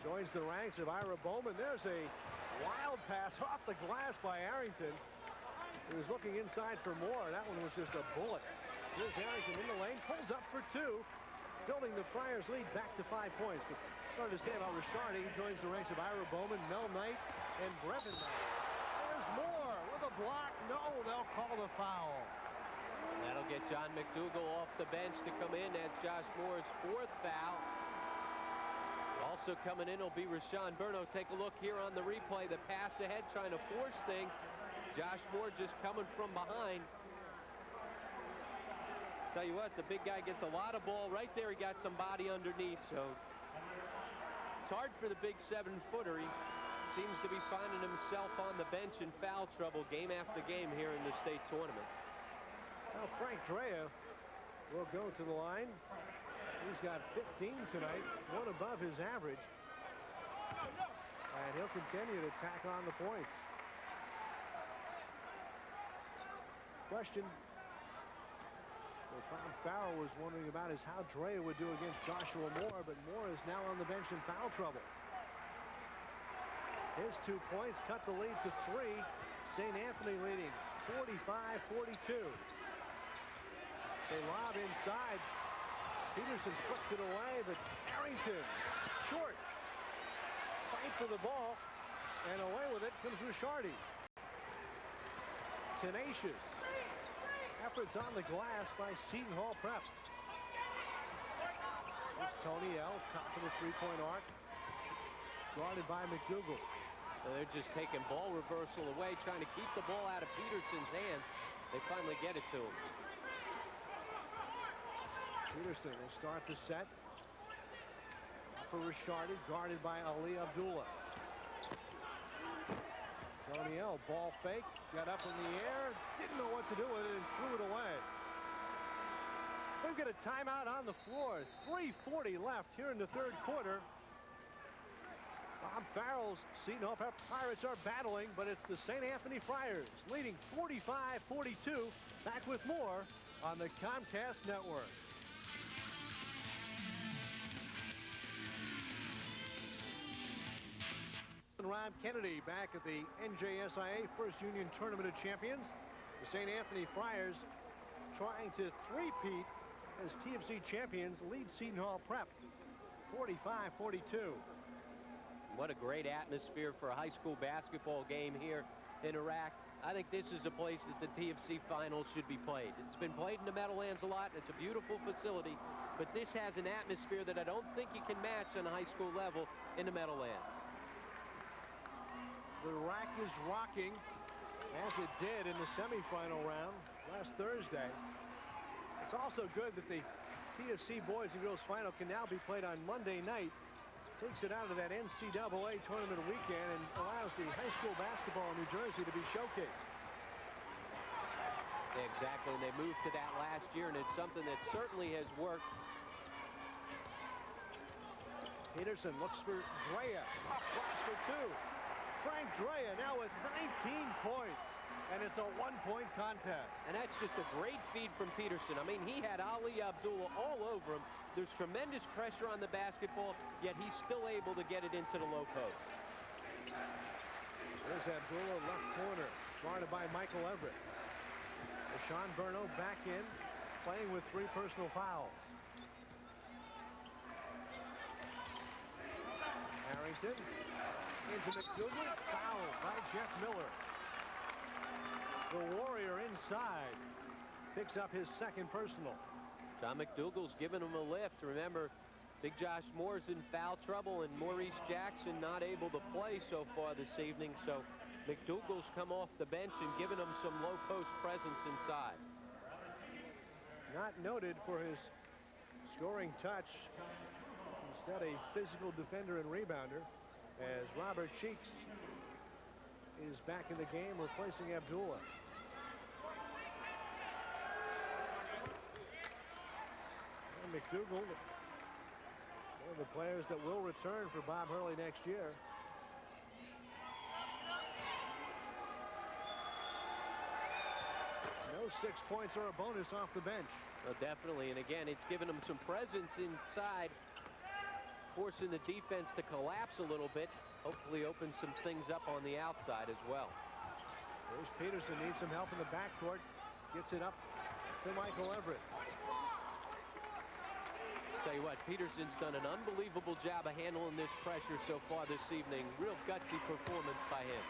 Joins the ranks of Ira Bowman. There's a wild pass off the glass by Arrington. He was looking inside for more. That one was just a bullet. Here's Arrington in the lane, pulls up for 2. Building the Friars lead back to 5 points. But started to say about Ricciardi. He joins the ranks of Ira Bowman, Mel Knight, and Brevin Knight. There's Moore with a block. No, they'll call the foul. That'll get John McDougal off the bench to come in. That's Josh Moore's 4th foul. Also coming in will be Rashawn Burno. Take a look here on the replay. The pass ahead, trying to force things. Josh Moore just coming from behind. Tell you what, the big guy gets a lot of ball right there. He got some body underneath, so it's hard for the big 7-footer. He seems to be finding himself on the bench in foul trouble game after game here in the state tournament. Now Frank Drea will go to the line. He's got 15 tonight, one above his average. And he'll continue to tack on the points. Question Bob Farrell was wondering about is how Drea would do against Joshua Moore, but Moore is now on the bench in foul trouble. His 2 points cut the lead to 3. St. Anthony leading 45-42. They lob inside. Peterson flipped it away, but Arrington short. Fight for the ball, and away with it comes Ricciardi. Tenacious. efforts on the glass by Seton Hall Prep. Here's Tony L, top of the three-point arc, guarded by McDougal. So they're just taking ball reversal away, trying to keep the ball out of Peterson's hands. They finally get it to him. Peterson will start the set. For Ricciardi, guarded by Ali Abdullah. Tony L, ball fake, got up in the air, didn't know what to do with it and threw it away. We've got a timeout on the floor. 3:40 left here in the third quarter. Bob Farrell's Seton Hall Pirates are battling, but it's the St. Anthony Friars leading 45-42. Back with more on the Comcast Network. Rob Kennedy back at the NJSIA First Union Tournament of Champions. The St. Anthony Friars trying to three-peat as TFC champions, lead Seton Hall Prep 45-42. What a great atmosphere for a high school basketball game here in Iraq. I think this is a place that the TFC finals should be played. It's been played in the Meadowlands a lot, and it's a beautiful facility, but this has an atmosphere that I don't think you can match on a high school level in the Meadowlands. The rack is rocking, as it did in the semifinal round last Thursday. It's also good that the TFC boys and girls final can now be played on Monday night. Takes it out of that NCAA tournament weekend and allows the high school basketball in New Jersey to be showcased. Exactly, and they moved to that last year, and it's something that certainly has worked. Peterson looks for Drea. Off glass for two. Frank Drea now with 19 points, and it's a one-point contest. And that's just a great feed from Peterson. I mean, he had Ali Abdullah all over him. There's tremendous pressure on the basketball, yet he's still able to get it into the low post. There's Abdullah, left corner, guarded by Michael Everett. Sean Berno back in, playing with 3 personal fouls. Harrington into McDougal, fouled by Jeff Miller. The Warrior inside picks up his second personal. John McDougal's giving him a lift. Remember, Big Josh Moore's in foul trouble, and Maurice Jackson not able to play so far this evening. So McDougal's come off the bench and given him some low post presence inside. Not noted for his scoring touch. Instead, a physical defender and rebounder, as Robert Cheeks is back in the game, replacing Abdullah. And McDougal, one of the players that will return for Bob Hurley next year. No 6 points or a bonus off the bench. Well, definitely, and again, it's given him some presence inside, forcing the defense to collapse a little bit. Hopefully opens some things up on the outside as well. There's Peterson, needs some help in the backcourt. Gets it up to Michael Everett. Tell you what, Peterson's done an unbelievable job of handling this pressure so far this evening. Real gutsy performance by him.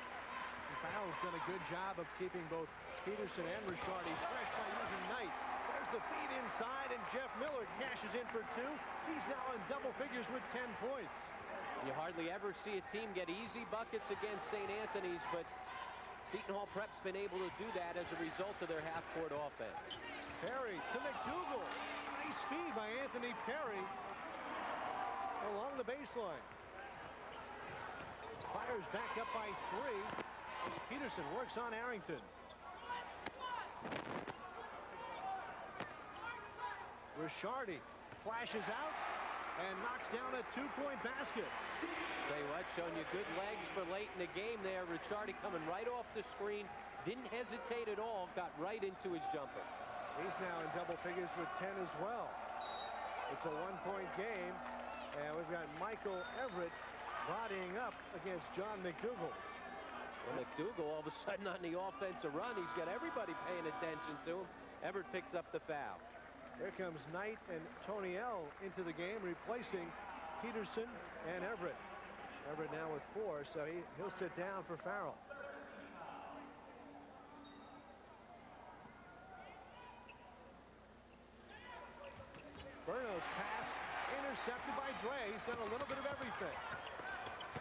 And Farrell's done a good job of keeping both Peterson and Ricciardi fresh by using Knight. There's the feed inside, and Jeff Miller cashes in for 2. He's now in double figures with 10 points. You hardly ever see a team get easy buckets against St. Anthony's, but Seton Hall Prep's been able to do that as a result of their half-court offense. Perry to McDougal. Nice feed by Anthony Perry along the baseline. Fires back up by 3 as Peterson works on Arrington. Ricciardi flashes out and knocks down a 2-point basket. Tell you what, showing you good legs for late in the game there. Ricciardi coming right off the screen, didn't hesitate at all, got right into his jumper. He's now in double figures with 10 as well. It's a 1-point game, and we've got Michael Everett bodying up against John McDougal. Well, McDougal all of a sudden on the offensive run, he's got everybody paying attention to him. Everett picks up the foul. Here comes Knight and Tony L into the game, replacing Peterson and Everett. Everett now with 4, so he'll sit down for Farrell. intercepted by Dre. He's done a little bit of everything.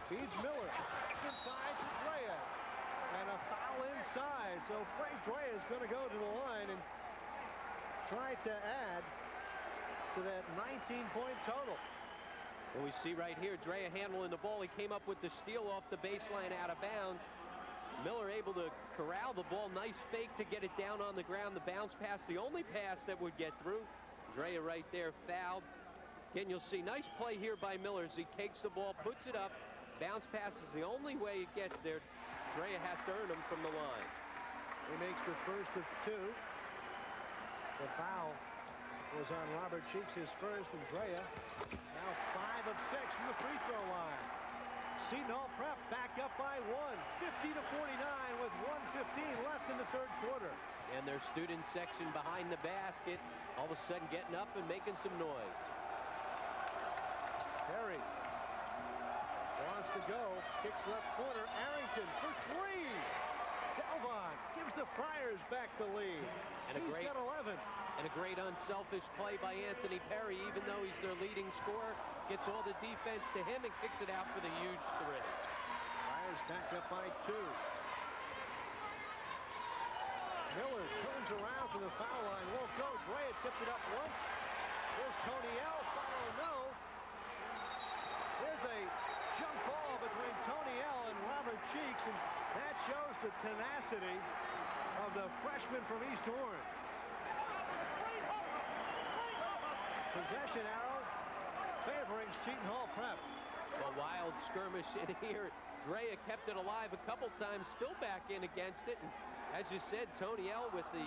Feeds Miller. Inside to Drea. And a foul inside. So Frank Drea is going to go to the line and try to add to that 19-point total. Well, we see right here, Drea handling the ball. He came up with the steal off the baseline out of bounds. Miller able to corral the ball. Nice fake to get it down on the ground. The bounce pass, the only pass that would get through. Drea right there fouled. Again, you'll see nice play here by Miller as he takes the ball, puts it up. Bounce pass is the only way it gets there. Drea has to earn them from the line. He makes the first of two. The foul was on Robert Cheeks, his first, and Drea now 5 of 6 from the free throw line. Seton Hall Prep back up by 50-49 with 1:15 left in the third quarter. And their student section behind the basket all of a sudden getting up and making some noise. Perry wants to go, kicks left corner. Arrington for three. Delvon gives the Friars back the lead. And he's got 11. And a great unselfish play by Anthony Perry, even though he's their leading scorer, gets all the defense to him and kicks it out for the huge three. Friars back up by 2. Miller turns around for the foul line, won't go. Drea tipped it up once. There's Tony L. Follow no. There's a jump ball between Tony L. and Robert Cheeks, and that shows the tenacity of the freshman from East Orange. Possession arrow favoring Seton Hall Prep. A wild skirmish in here. Drea kept it alive a couple times, still back in against it. And as you said, Tony L with the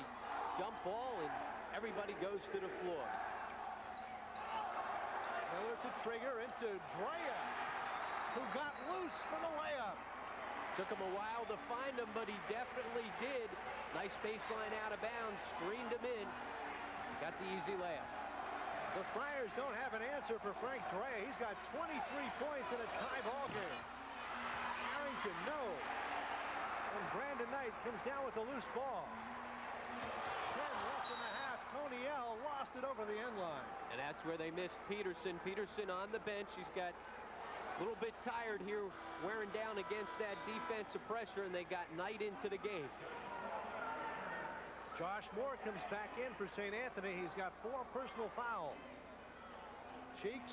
jump ball, and everybody goes to the floor. Miller to trigger into Drea, who got loose for the layup. Took him a while to find him, but he definitely did. Nice baseline out of bounds, screened him in. Got the easy layup. The Friars don't have an answer for Frank Drea. He's got 23 points in a tie ball game. Arrington, no. And Brandon Knight comes down with a loose ball. 10 left in the half. Tony L. lost it over the end line. And that's where they missed Peterson. Peterson on the bench. He's got a little bit tired here, wearing down against that defensive pressure, and they got Knight into the game. Josh Moore comes back in for St. Anthony. He's got 4 personal fouls. Cheeks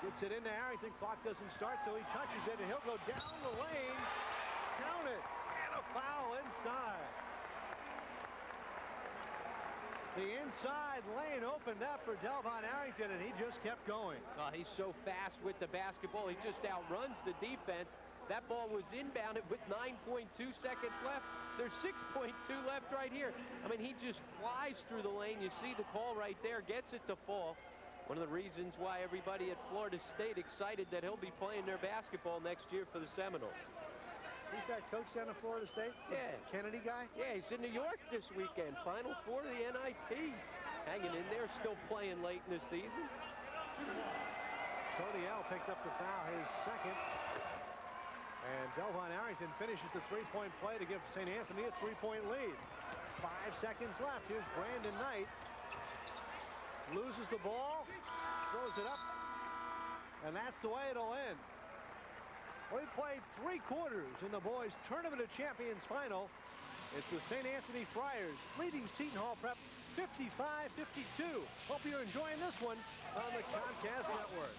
gets it into Arrington. Clock doesn't start till he touches it, and he'll go down the lane. Count it. And a foul inside. The inside lane opened up for Delvon Arrington, and he just kept going. Oh, he's so fast with the basketball. He just outruns the defense. That ball was inbounded with 9.2 seconds left. There's 6.2 left right here. I mean, he just flies through the lane. You see the call right there, gets it to fall. One of the reasons why everybody at Florida State excited that he'll be playing their basketball next year for the Seminoles. He's that coach down at Florida State? Yeah. Kennedy guy? Yeah, he's in New York this weekend. Final 4 of the NIT. Hanging in there, still playing late in the season. Tony L. picked up the foul, his second. And Delvon Arrington finishes the three-point play to give St. Anthony a 3-point lead. 5 seconds left. Here's Brandon Knight. Loses the ball. Throws it up. And that's the way it'll end. We played 3 quarters in the boys' Tournament of Champions final. It's the St. Anthony Friars leading Seton Hall Prep 55-52. Hope you're enjoying this one on the Comcast Network.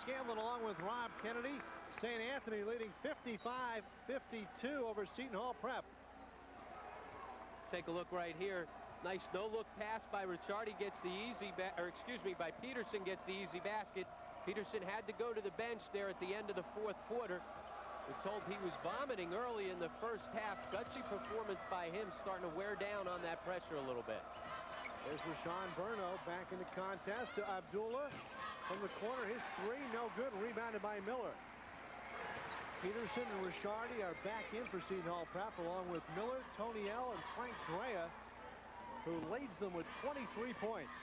Scanlon along with Rob Kennedy. St. Anthony leading 55-52 over Seton Hall Prep. Take a look right here. Nice no-look pass by Ricciardi, gets the easy, by Peterson gets the easy basket. Peterson had to go to the bench there at the end of the 4th quarter. We're told he was vomiting early in the first half. Gutsy performance by him, starting to wear down on that pressure a little bit. There's Rashawn Burno back in the contest to Abdullah. From the corner, his 3, no good. Rebounded by Miller. Peterson and Ricciardi are back in for Seton Hall Prep, along with Miller, Tony L., and Frank Drea, who leads them with 23 points.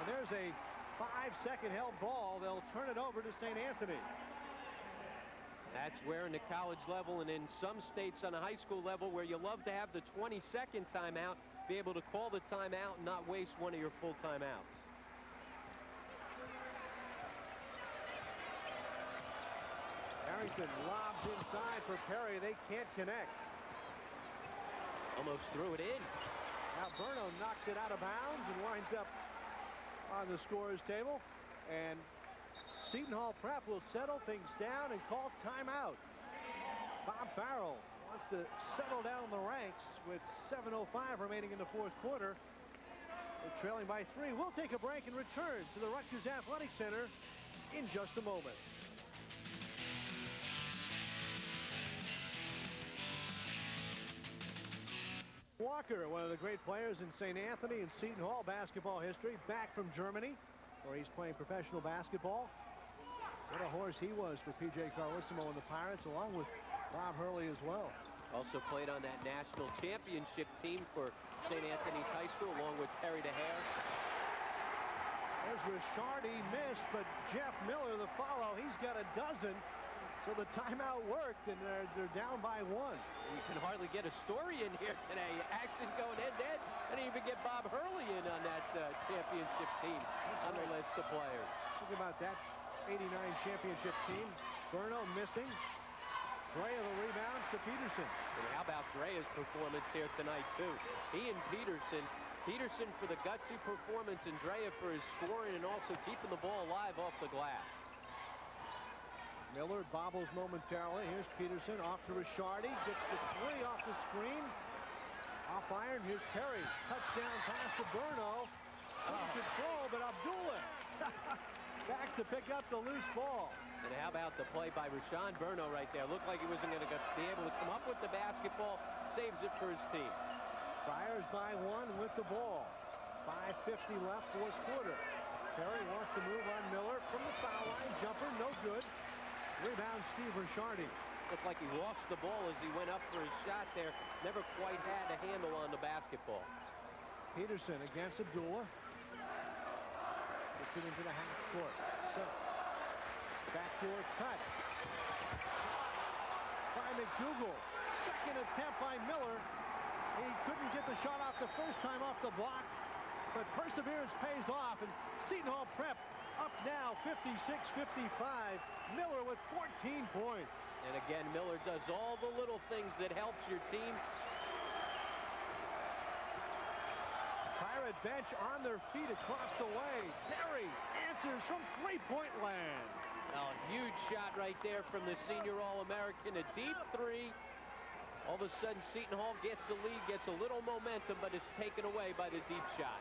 And there's a 5-second held ball. They'll turn it over to St. Anthony. That's where in the college level and in some states on a high school level where you love to have the 20-second timeout, be able to call the timeout and not waste one of your full timeouts. Harrington lobs inside for Perry. They can't connect. Almost threw it in. Now Burno knocks it out of bounds and winds up on the scorer's table. And Seton Hall Prep will settle things down and call timeout. Bob Farrell wants to settle down the ranks with 7:05 remaining in the fourth quarter. They're trailing by 3. We'll take a break and return to the Rutgers Athletic Center in just a moment. Walker, one of the great players in St. Anthony and Seton Hall basketball history, back from Germany, where he's playing professional basketball. What a horse he was for P.J. Carlissimo and the Pirates, along with Bob Hurley as well. Also played on that national championship team for St. Anthony's High School, along with Terry DeHare. There's Ricciardi missed, but Jeff Miller, the follow, he's got a dozen. So the timeout worked, and they're down by 1. You can hardly get a story in here today. Action going head-to-head. I didn't even get Bob Hurley in on that championship team on the list of players. Think about that 89 championship team. Burno missing. Drea the rebound to Peterson. And how about Drea's performance here tonight, too? He and Peterson. Peterson for the gutsy performance, and Drea for his scoring and also keeping the ball alive off the glass. Miller bobbles momentarily. Here's Peterson off to Ricciardi. Gets the 3 off the screen. Off iron. Here's Perry. Touchdown pass to Burno. Under control, but Abdullah back to pick up the loose ball. And how about the play by Rashawn Burno right there? Looked like he wasn't going to be able to come up with the basketball. Saves it for his team. Friars by 1 with the ball. 5:50 left, fourth quarter. Perry wants to move on Miller from the foul line. Jumper, no good. Rebound, Steve Ricciardi. Looked like he lost the ball as he went up for his shot there. Never quite had a handle on the basketball. Peterson against Abdullah. Gets it into the half court. So, backdoor cut. By McDougal. Second attempt by Miller. He couldn't get the shot off the first time off the block, but perseverance pays off, and Seton Hall Prep up now 56-55. Miller with 14 points. And again, Miller does all the little things that helps your team. Pirate bench on their feet across the way. Perry answers from three-point land. Oh, huge shot right there from the senior All-American. A deep 3. All of a sudden, Seton Hall gets the lead, gets a little momentum, but it's taken away by the deep shot.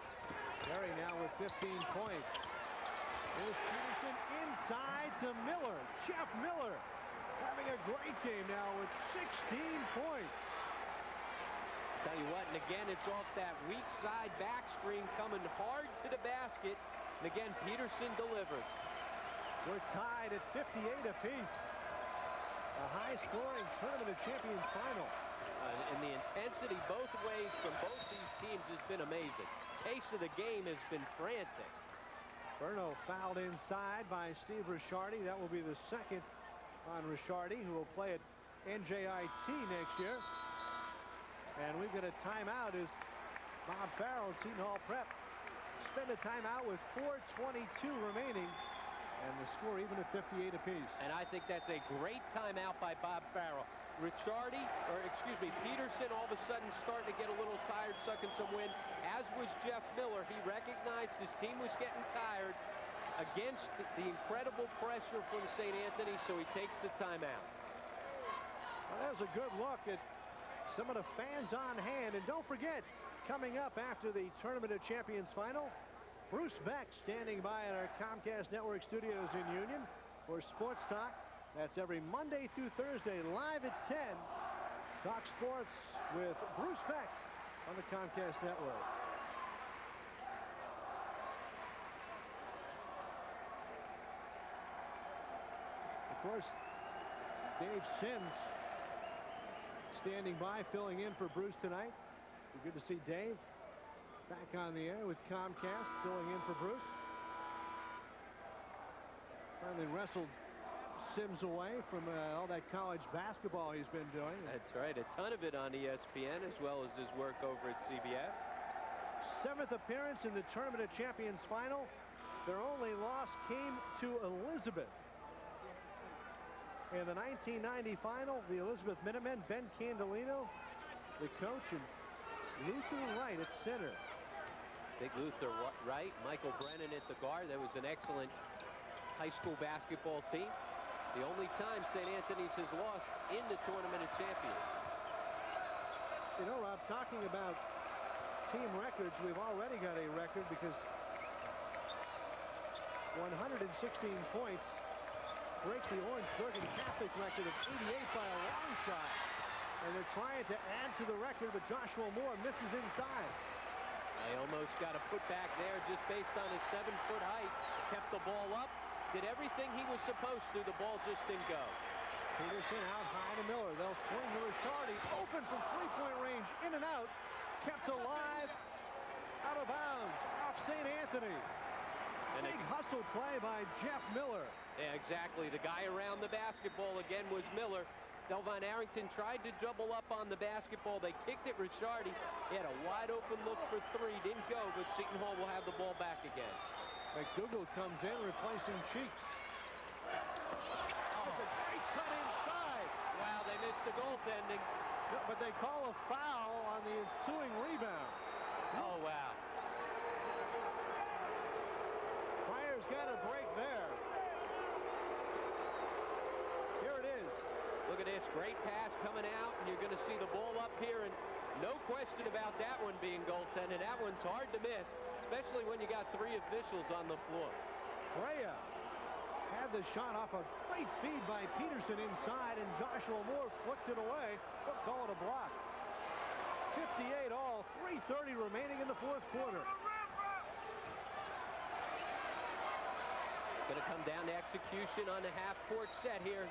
Perry now with 15 points. Here's Peterson inside to Miller. Jeff Miller having a great game now with 16 points. Tell you what, and again, it's off that weak side back screen coming hard to the basket. And again, Peterson delivers. We're tied at 58 apiece. A high-scoring Tournament of Champions final. And the intensity both ways from both these teams has been amazing. Pace of the game has been frantic. Burno fouled inside by Steve Ricciardi. That will be the second on Ricciardi, who will play at NJIT next year. And we've got a timeout as Bob Farrell, Seton Hall Prep, spend a timeout with 4:22 remaining. And the score even at 58 apiece. And I think that's a great timeout by Bob Farrell. Peterson all of a sudden starting to get a little tired, sucking some wind, as was Jeff Miller. He recognized his team was getting tired against the incredible pressure from St. Anthony, so he takes the timeout. Well, there's a good look at some of the fans on hand. And don't forget, coming up after the Tournament of Champions final, Bruce Beck standing by at our Comcast Network studios in Union for Sports Talk. That's every Monday through Thursday, live at 10. Talk sports with Bruce Beck on the Comcast Network. Of course, Dave Sims standing by, filling in for Bruce tonight. Good to see Dave back on the air with Comcast, filling in for Bruce. Finally wrestled Sims away from all that college basketball he's been doing. That's right. A ton of it on ESPN, as well as his work over at CBS. 7th appearance in the Tournament of Champions final. Their only loss came to Elizabeth. In the 1990 final, the Elizabeth Minutemen, Ben Candelino, the coach, and Luther Wright at center. Big Luther Wright, Michael Brennan at the guard. That was an excellent high school basketball team. The only time St. Anthony's has lost in the Tournament of Champions. You know, Rob, talking about team records, we've already got a record because 116 points breaks the Orange Bergen Catholic record of 88 by a long shot. And they're trying to add to the record, but Joshua Moore misses inside. They almost got a foot back there just based on his 7-foot height. Kept the ball up, did everything he was supposed to. The ball just didn't go. Peterson out high to Miller. They'll swing to Ricciardi. Open from three-point range, in and out. Kept alive, out of bounds, off St. Anthony. And big hustle play by Jeff Miller. Yeah, exactly. The guy around the basketball again was Miller. Delvon Arrington tried to double up on the basketball. They kicked it. Ricciardi, he had a wide open look for three. Didn't go, but Seton Hall will have the ball back again. McDougal comes in, replacing Cheeks. That's a great cut inside. Wow, they missed the goaltending. No, but they call a foul on the ensuing rebound. Oh, wow. Friars got a break there. Here it is. Look at this, great pass coming out, and you're going to see the ball up here, and no question about that one being goaltended. That one's hard to miss, especially when you got three officials on the floor. Drea had the shot off a great feed by Peterson inside, and Joshua Moore flicked it away. We'll call it a block. 58 all, 3:30 remaining in the fourth quarter. It's going to come down to execution on the half-court set here.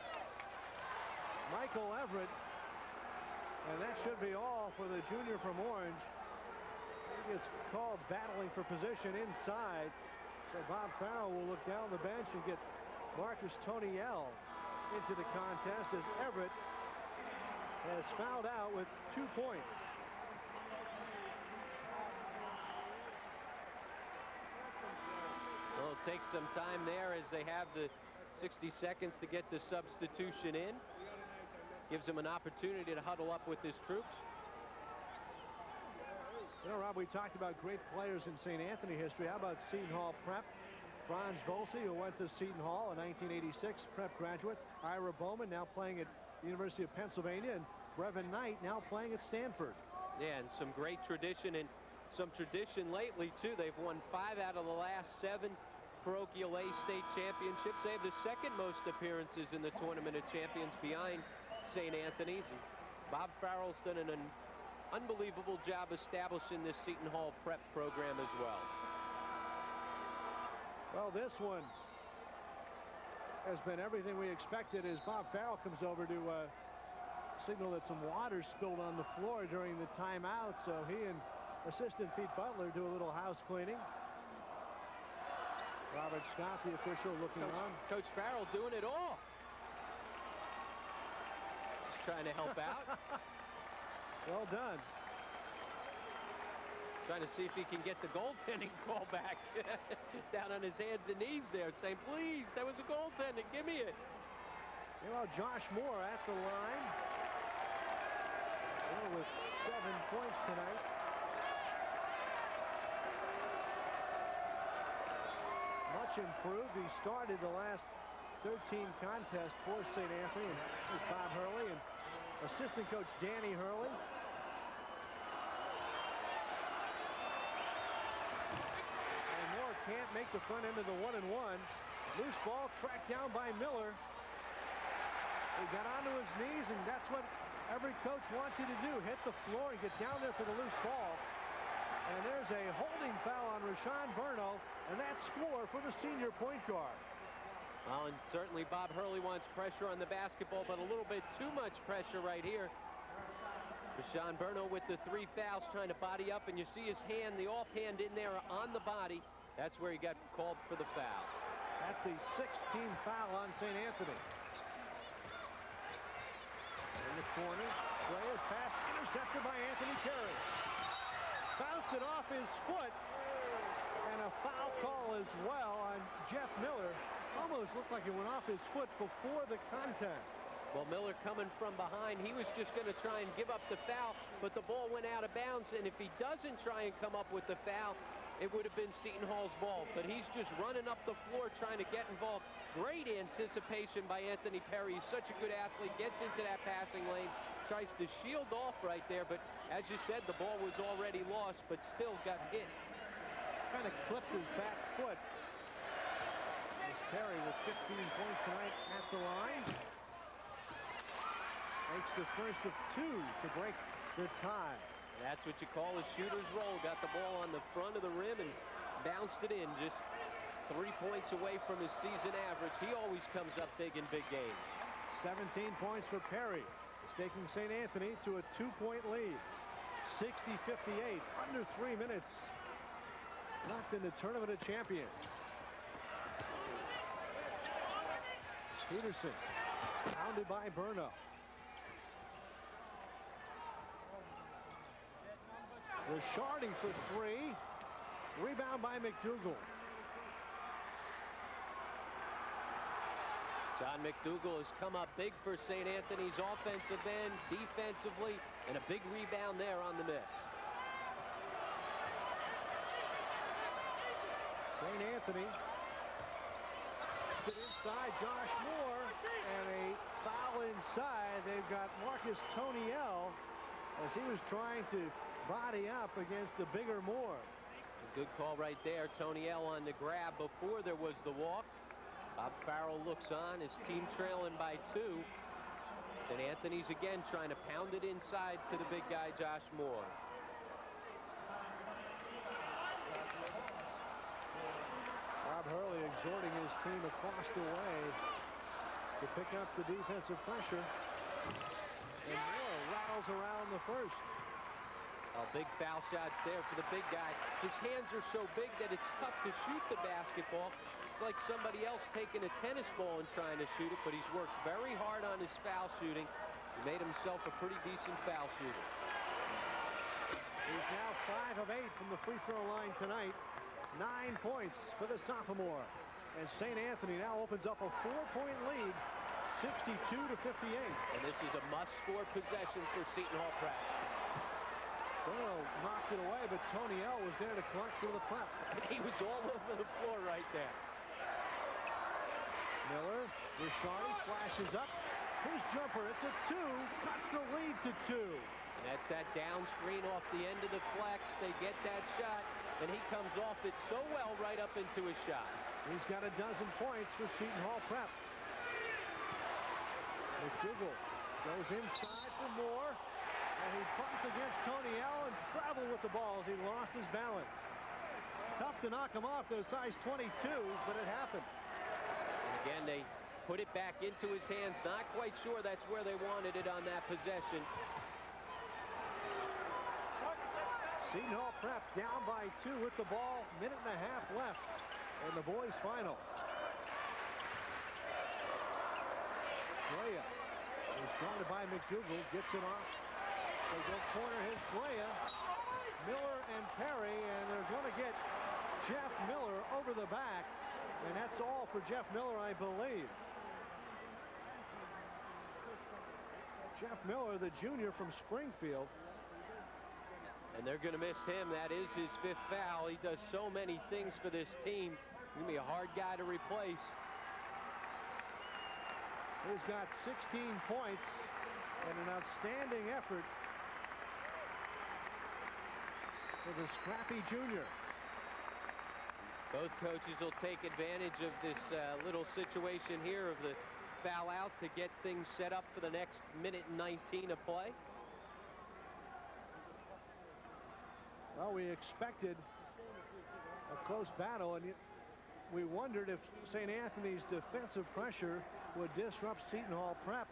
Michael Everett, and that should be all for the junior from Orange. He gets called battling for position inside. So Bob Farrell will look down the bench and get Marcus Toniel into the contest as Everett has fouled out with 2 points. Well, it'll take some time there as they have the 60 seconds to get the substitution in. Gives him an opportunity to huddle up with his troops. You know, Rob, we talked about great players in St. Anthony history. How about Seton Hall prep? Franz Volsey, who went to Seton Hall, a 1986 prep graduate. Ira Bowman, now playing at the University of Pennsylvania. And Brevin Knight, now playing at Stanford. Yeah, and some great tradition, and some tradition lately, too. They've won 5 out of the last 7 parochial A state championships. They have the second most appearances in the Tournament of Champions behind St. Anthony's. And Bob Farrell's done an unbelievable job establishing this Seton Hall prep program as well. Well, this one has been everything we expected as Bob Farrell comes over to signal that some water spilled on the floor during the timeout. So he and assistant Pete Butler do a little house cleaning. Robert Scott, the official, looking on. Coach Farrell doing it all. Trying to help out. Well done. Trying to see if he can get the goaltending call back. Down on his hands and knees there, saying, please, that was a goaltending, give me it. You know, Josh Moore at the line. With 7 points tonight. Much improved. He started the last 13 contests for St. Anthony, and with Bob Hurley and assistant coach Danny Hurley. And Moore can't make the front end of the 1-and-1. Loose ball tracked down by Miller. He got onto his knees, and that's what every coach wants you to do. Hit the floor and get down there for the loose ball. And there's a holding foul on Rashawn Burno, and that's 4 for the senior point guard. Well, and certainly Bob Hurley wants pressure on the basketball, but a little bit too much pressure right here. Rashawn Burno with the 3 fouls, trying to body up, and you see his hand, the offhand in there on the body. That's where he got called for the foul. That's the 16th foul on St. Anthony. deflected by Anthony Perry. Bounced it off his foot. And a foul call as well on Jeff Miller. Almost looked like it went off his foot before the contact. Well, Miller coming from behind, he was just going to try and give up the foul, but the ball went out of bounds, and if he doesn't try and come up with the foul, it would have been Seton Hall's ball. But he's just running up the floor trying to get involved. Great anticipation by Anthony Perry. He's such a good athlete, gets into that passing lane, tries to shield off right there, but as you said, the ball was already lost, but still got hit. Kind of clipped his back foot. As Perry with 15 points tonight at the line. Makes the first of 2 to break the tie. That's what you call a shooter's roll. Got the ball on the front of the rim and bounced it in. Just 3 points away from his season average. He always comes up big in big games. 17 points for Perry. It's taking St. Anthony to a 2-point lead. 60-58. Under 3 minutes. Locked in the Tournament of Champions. Peterson. Pounded by Burno. Richarding for 3. Rebound by McDougal. John McDougal has come up big for St. Anthony's offensive end, defensively, and a big rebound there on the miss. St. Anthony to inside Josh Moore, and a foul inside. They've got Marcus Toniel as he was trying to body up against the bigger Moore. A good call right there. Toniel on the grab before there was the walk. Bob Farrell looks on, his team trailing by 2. St. Anthony's again trying to pound it inside to the big guy, Josh Moore. Bob Hurley exhorting his team across the way to pick up the defensive pressure. And Moore rattles around the first. Oh, big foul shots there for the big guy. His hands are so big that it's tough to shoot the basketball. It's like somebody else taking a tennis ball and trying to shoot it, but he's worked very hard on his foul shooting. He made himself a pretty decent foul shooter. He's now 5 of 8 from the free throw line tonight. 9 points for the sophomore. And St. Anthony now opens up a 4-point lead, 62-58. And this is a must-score possession for Seton Hall Prep. Burrow knocked it away, but Toniel was there to collect for the prep. He was all over the floor right there. Miller, Richardi flashes up. His jumper, it's a 2, cuts the lead to 2. And that's that down screen off the end of the flex. They get that shot, and he comes off it so well right up into a shot. He's got a dozen points for Seton Hall Prep. McDougal goes inside for Moore. And he bumped against Toniel and traveled with the ball as he lost his balance. Tough to knock him off those size 22s, but it happened. And again, they put it back into his hands. Not quite sure that's where they wanted it on that possession. Seton Hall Prep down by 2 with the ball. Minute and a half left in the boys' final. Drea is guarded by McDougal. Gets it off. They go corner his Drea. Miller and Perry, and they're going to get Jeff Miller over the back. And that's all for Jeff Miller, I believe. Jeff Miller, the junior from Springfield. And they're going to miss him. That is his 5th foul. He does so many things for this team. He's going to be a hard guy to replace. He's got 16 points and an outstanding effort for the scrappy junior. Both coaches will take advantage of this little situation here of the foul out to get things set up for the next minute and 19 of play. Well, we expected a close battle, and we wondered if St. Anthony's defensive pressure would disrupt Seton Hall Prep.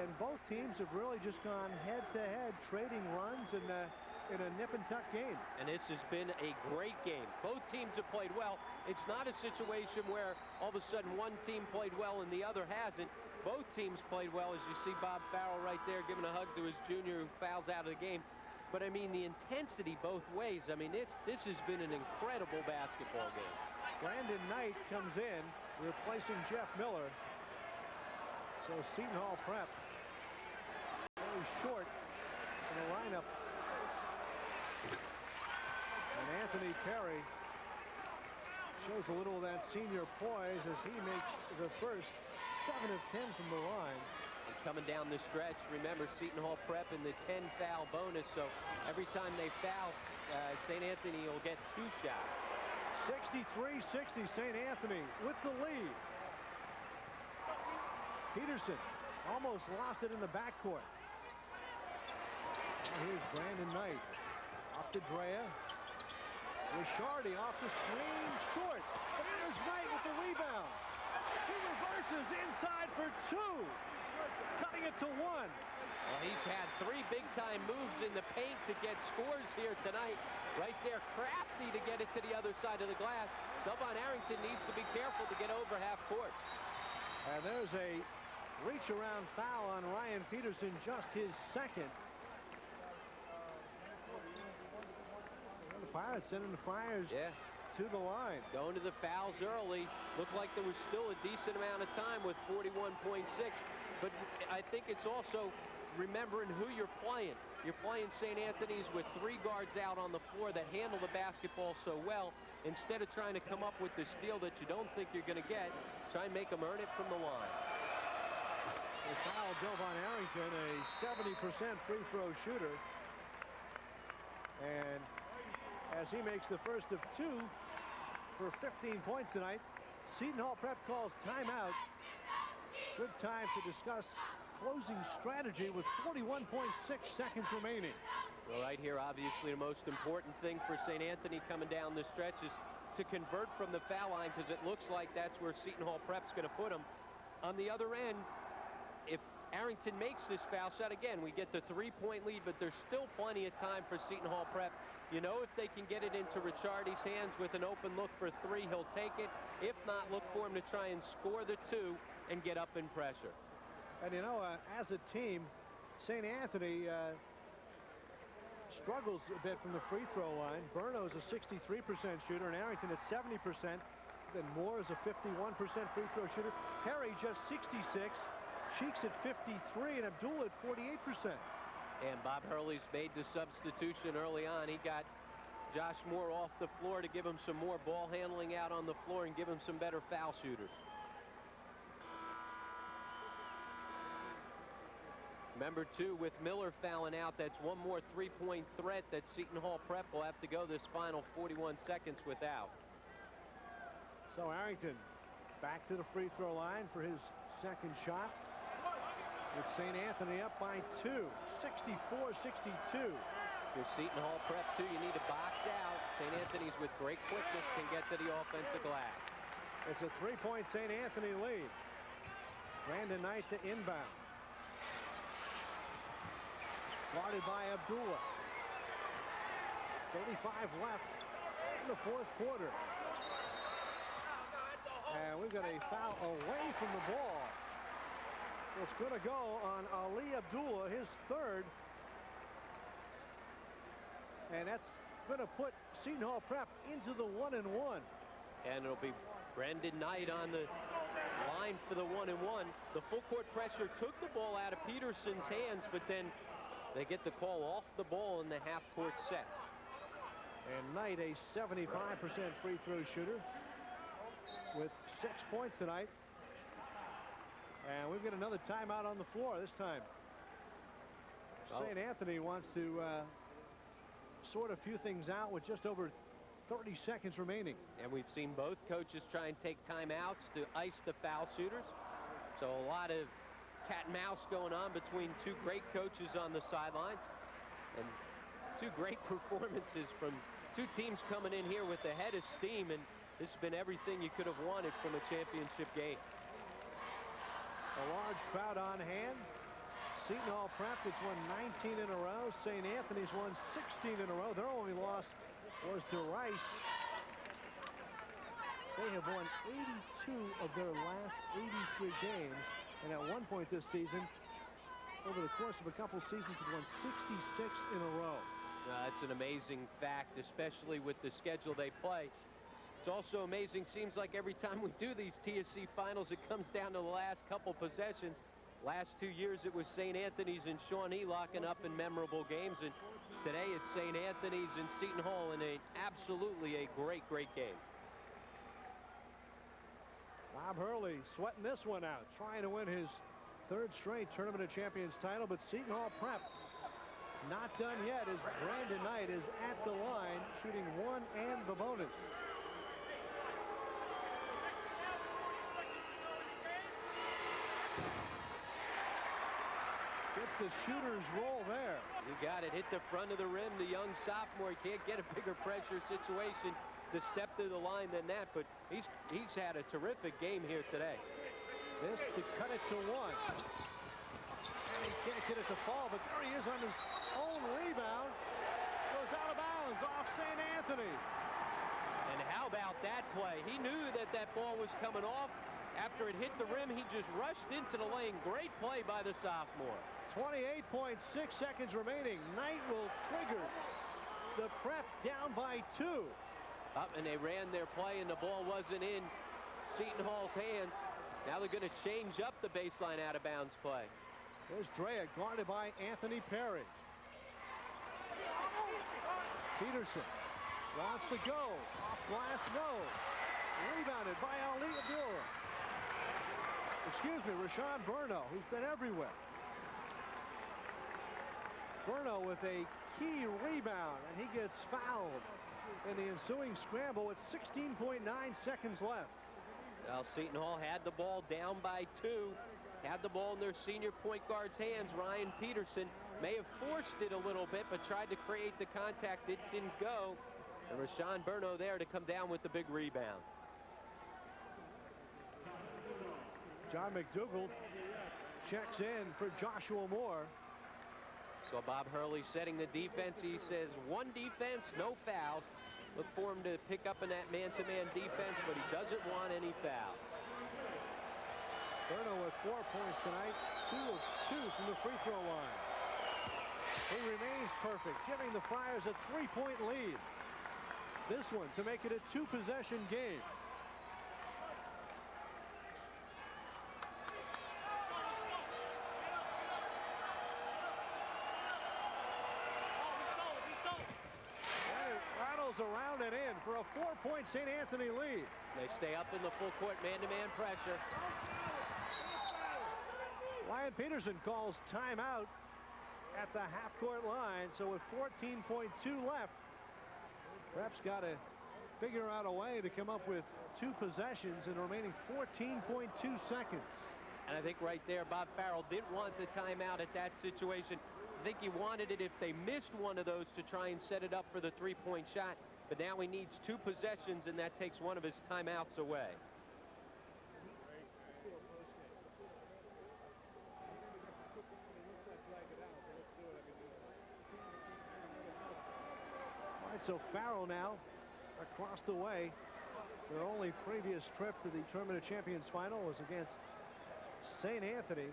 And both teams have really just gone head-to-head, trading runs in a nip-and-tuck game. And this has been a great game. Both teams have played well. It's not a situation where all of a sudden one team played well and the other hasn't. both teams played well, as you see Bob Farrell right there giving a hug to his junior who fouls out of the game. But, I mean, the intensity both ways. I mean, this has been an incredible basketball game. Brandon Knight comes in, replacing Jeff Miller. So Seton Hall Prep very short in the lineup. And Anthony Perry shows a little of that senior poise as he makes the first 7 of 10 from the line. And coming down the stretch, remember Seton Hall Prep in the 10 foul bonus, so every time they foul, St. Anthony will get 2 shots. 63-60, St. Anthony with the lead. Peterson almost lost it in the backcourt. And here's Brandon Knight. Off to Drea. Ricciardi off the screen, short. But here's Knight with the rebound. He reverses inside for 2. Cutting it to 1. Well, he's had 3 big-time moves in the paint to get scores here tonight. Right there, crafty to get it to the other side of the glass. Delvon Arrington needs to be careful to get over half court. And there's a reach-around foul on Ryan Peterson, just his second. Well, the Pirates sending the Friars to the line. Going to the fouls early. Looked like there was still a decent amount of time with 41.6. But I think it's also remembering who you're playing. You're playing St. Anthony's with 3 guards out on the floor that handle the basketball so well. Instead of trying to come up with the steal that you don't think you're going to get, try and make them earn it from the line. They foul Delvon Arrington, a 70% free throw shooter. And as he makes the first of 2 for 15 points tonight, Seton Hall Prep calls timeout. Good time to discuss closing strategy with 41.6 seconds remaining. Well, right here, obviously, the most important thing for St. Anthony coming down the stretch is to convert from the foul line, because it looks like that's where Seton Hall Prep's going to put them. On the other end, if Arrington makes this foul shot, again, we get the 3-point lead, but there's still plenty of time for Seton Hall Prep. You know, if they can get it into Ricciardi's hands with an open look for 3, he'll take it. If not, look for him to try and score the 2 and get up in pressure. And you know, as a team, St. Anthony struggles a bit from the free throw line. Burno's a 63% shooter, and Arrington at 70%. Then Moore is a 51% free throw shooter. Perry just 66. Cheeks at 53, and Abdul at 48%. And Bob Hurley's made the substitution early on. He got Josh Moore off the floor to give him some more ball handling out on the floor and give him some better foul shooters. Remember, too, with Miller fouling out, that's one more 3-point threat that Seton Hall Prep will have to go this final 41 seconds without. So Arrington back to the free throw line for his second shot. With St. Anthony up by 2, 64-62. Your Seton Hall Prep, too, you need to box out. St. Anthony's with great quickness can get to the offensive glass. It's a 3-point St. Anthony lead. Brandon Knight to inbound. Guarded by Abdullah. 35 left in the 4th quarter. And we've got a foul away from the ball. It's going to go on Ali Abdullah, his 3rd. And that's going to put Seton Hall Prep into the 1-and-1. And it'll be Brandon Knight on the line for the 1-and-1. The full court pressure took the ball out of Peterson's hands, but then they get the call off the ball in the half-court set. And Knight, a 75% free throw shooter with 6 points tonight. And we've got another timeout on the floor this time. St. Anthony wants to sort a few things out with just over 30 seconds remaining. And we've seen both coaches try and take timeouts to ice the foul shooters. So a lot of cat and mouse going on between 2 great coaches on the sidelines. And 2 great performances from 2 teams coming in here with a head of steam. And this has been everything you could have wanted from a championship game. A large crowd on hand. Seton Hall Prep has won 19 in a row. St. Anthony's won 16 in a row. Their only loss was to Rice. They have won 82 of their last 83 games. And at one point this season, over the course of a couple seasons, it won 66 in a row. That's an amazing fact, especially with the schedule they play. It's also amazing, seems like every time we do these TSC finals, it comes down to the last couple possessions. Last 2 years, it was St. Anthony's and Shawnee locking up in memorable games. And today, it's St. Anthony's and Seton Hall in absolutely a great, great game. Bob Hurley sweating this one out, trying to win his third straight Tournament of Champions title, but Seton Hall Prep not done yet as Brandon Knight is at the line shooting one and the bonus. Gets the shooter's roll there. You got it. Hit the front of the rim. The young sophomore can't get a bigger pressure situation to step to the line than that, but he's had a terrific game here today. This to cut it to one. And he can't get it to fall, but there he is on his own rebound. Goes out of bounds off St. Anthony. And how about that play? He knew that that ball was coming off. After it hit the rim, he just rushed into the lane. Great play by the sophomore. 28.6 seconds remaining. Knight will trigger the Prep down by 2. Up, and they ran their play, and the ball wasn't in Seton Hall's hands. Now they're going to change up the baseline out-of-bounds play. There's Drea guarded by Anthony Perry. Peterson wants to go. Off glass, no. Rebounded by Ali Abdul. Excuse me, Rashawn Burno, who's been everywhere. Burno with a key rebound, and he gets fouled in the ensuing scramble with 16.9 seconds left. Well, Seton Hall had the ball down by 2. Had the ball in their senior point guard's hands. Ryan Peterson may have forced it a little bit, but tried to create the contact. It didn't go. And Rashawn Burno there to come down with the big rebound. John McDougall checks in for Joshua Moore. So Bob Hurley setting the defense. He says 1 defense, no fouls. Look for him to pick up in that man-to-man defense, but he doesn't want any fouls. Burno with 4 points tonight, 2 of 2 from the free throw line. He remains perfect, giving the Friars a 3-point lead. This one to make it a 2-possession game. Around and in for a 4-point St. Anthony lead. They stay up in the full court man-to-man pressure. Ryan Peterson calls timeout at the half-court line. So with 14.2 left, Prep's got to figure out a way to come up with 2 possessions in the remaining 14.2 seconds. And I think right there, Bob Farrell didn't want the timeout at that situation. I think he wanted it if they missed one of those to try and set it up for the 3-point shot. But now he needs 2 possessions, and that takes one of his timeouts away. All right, so Farrell now across the way. Their only previous trip to the Tournament of Champions final was against St. Anthony.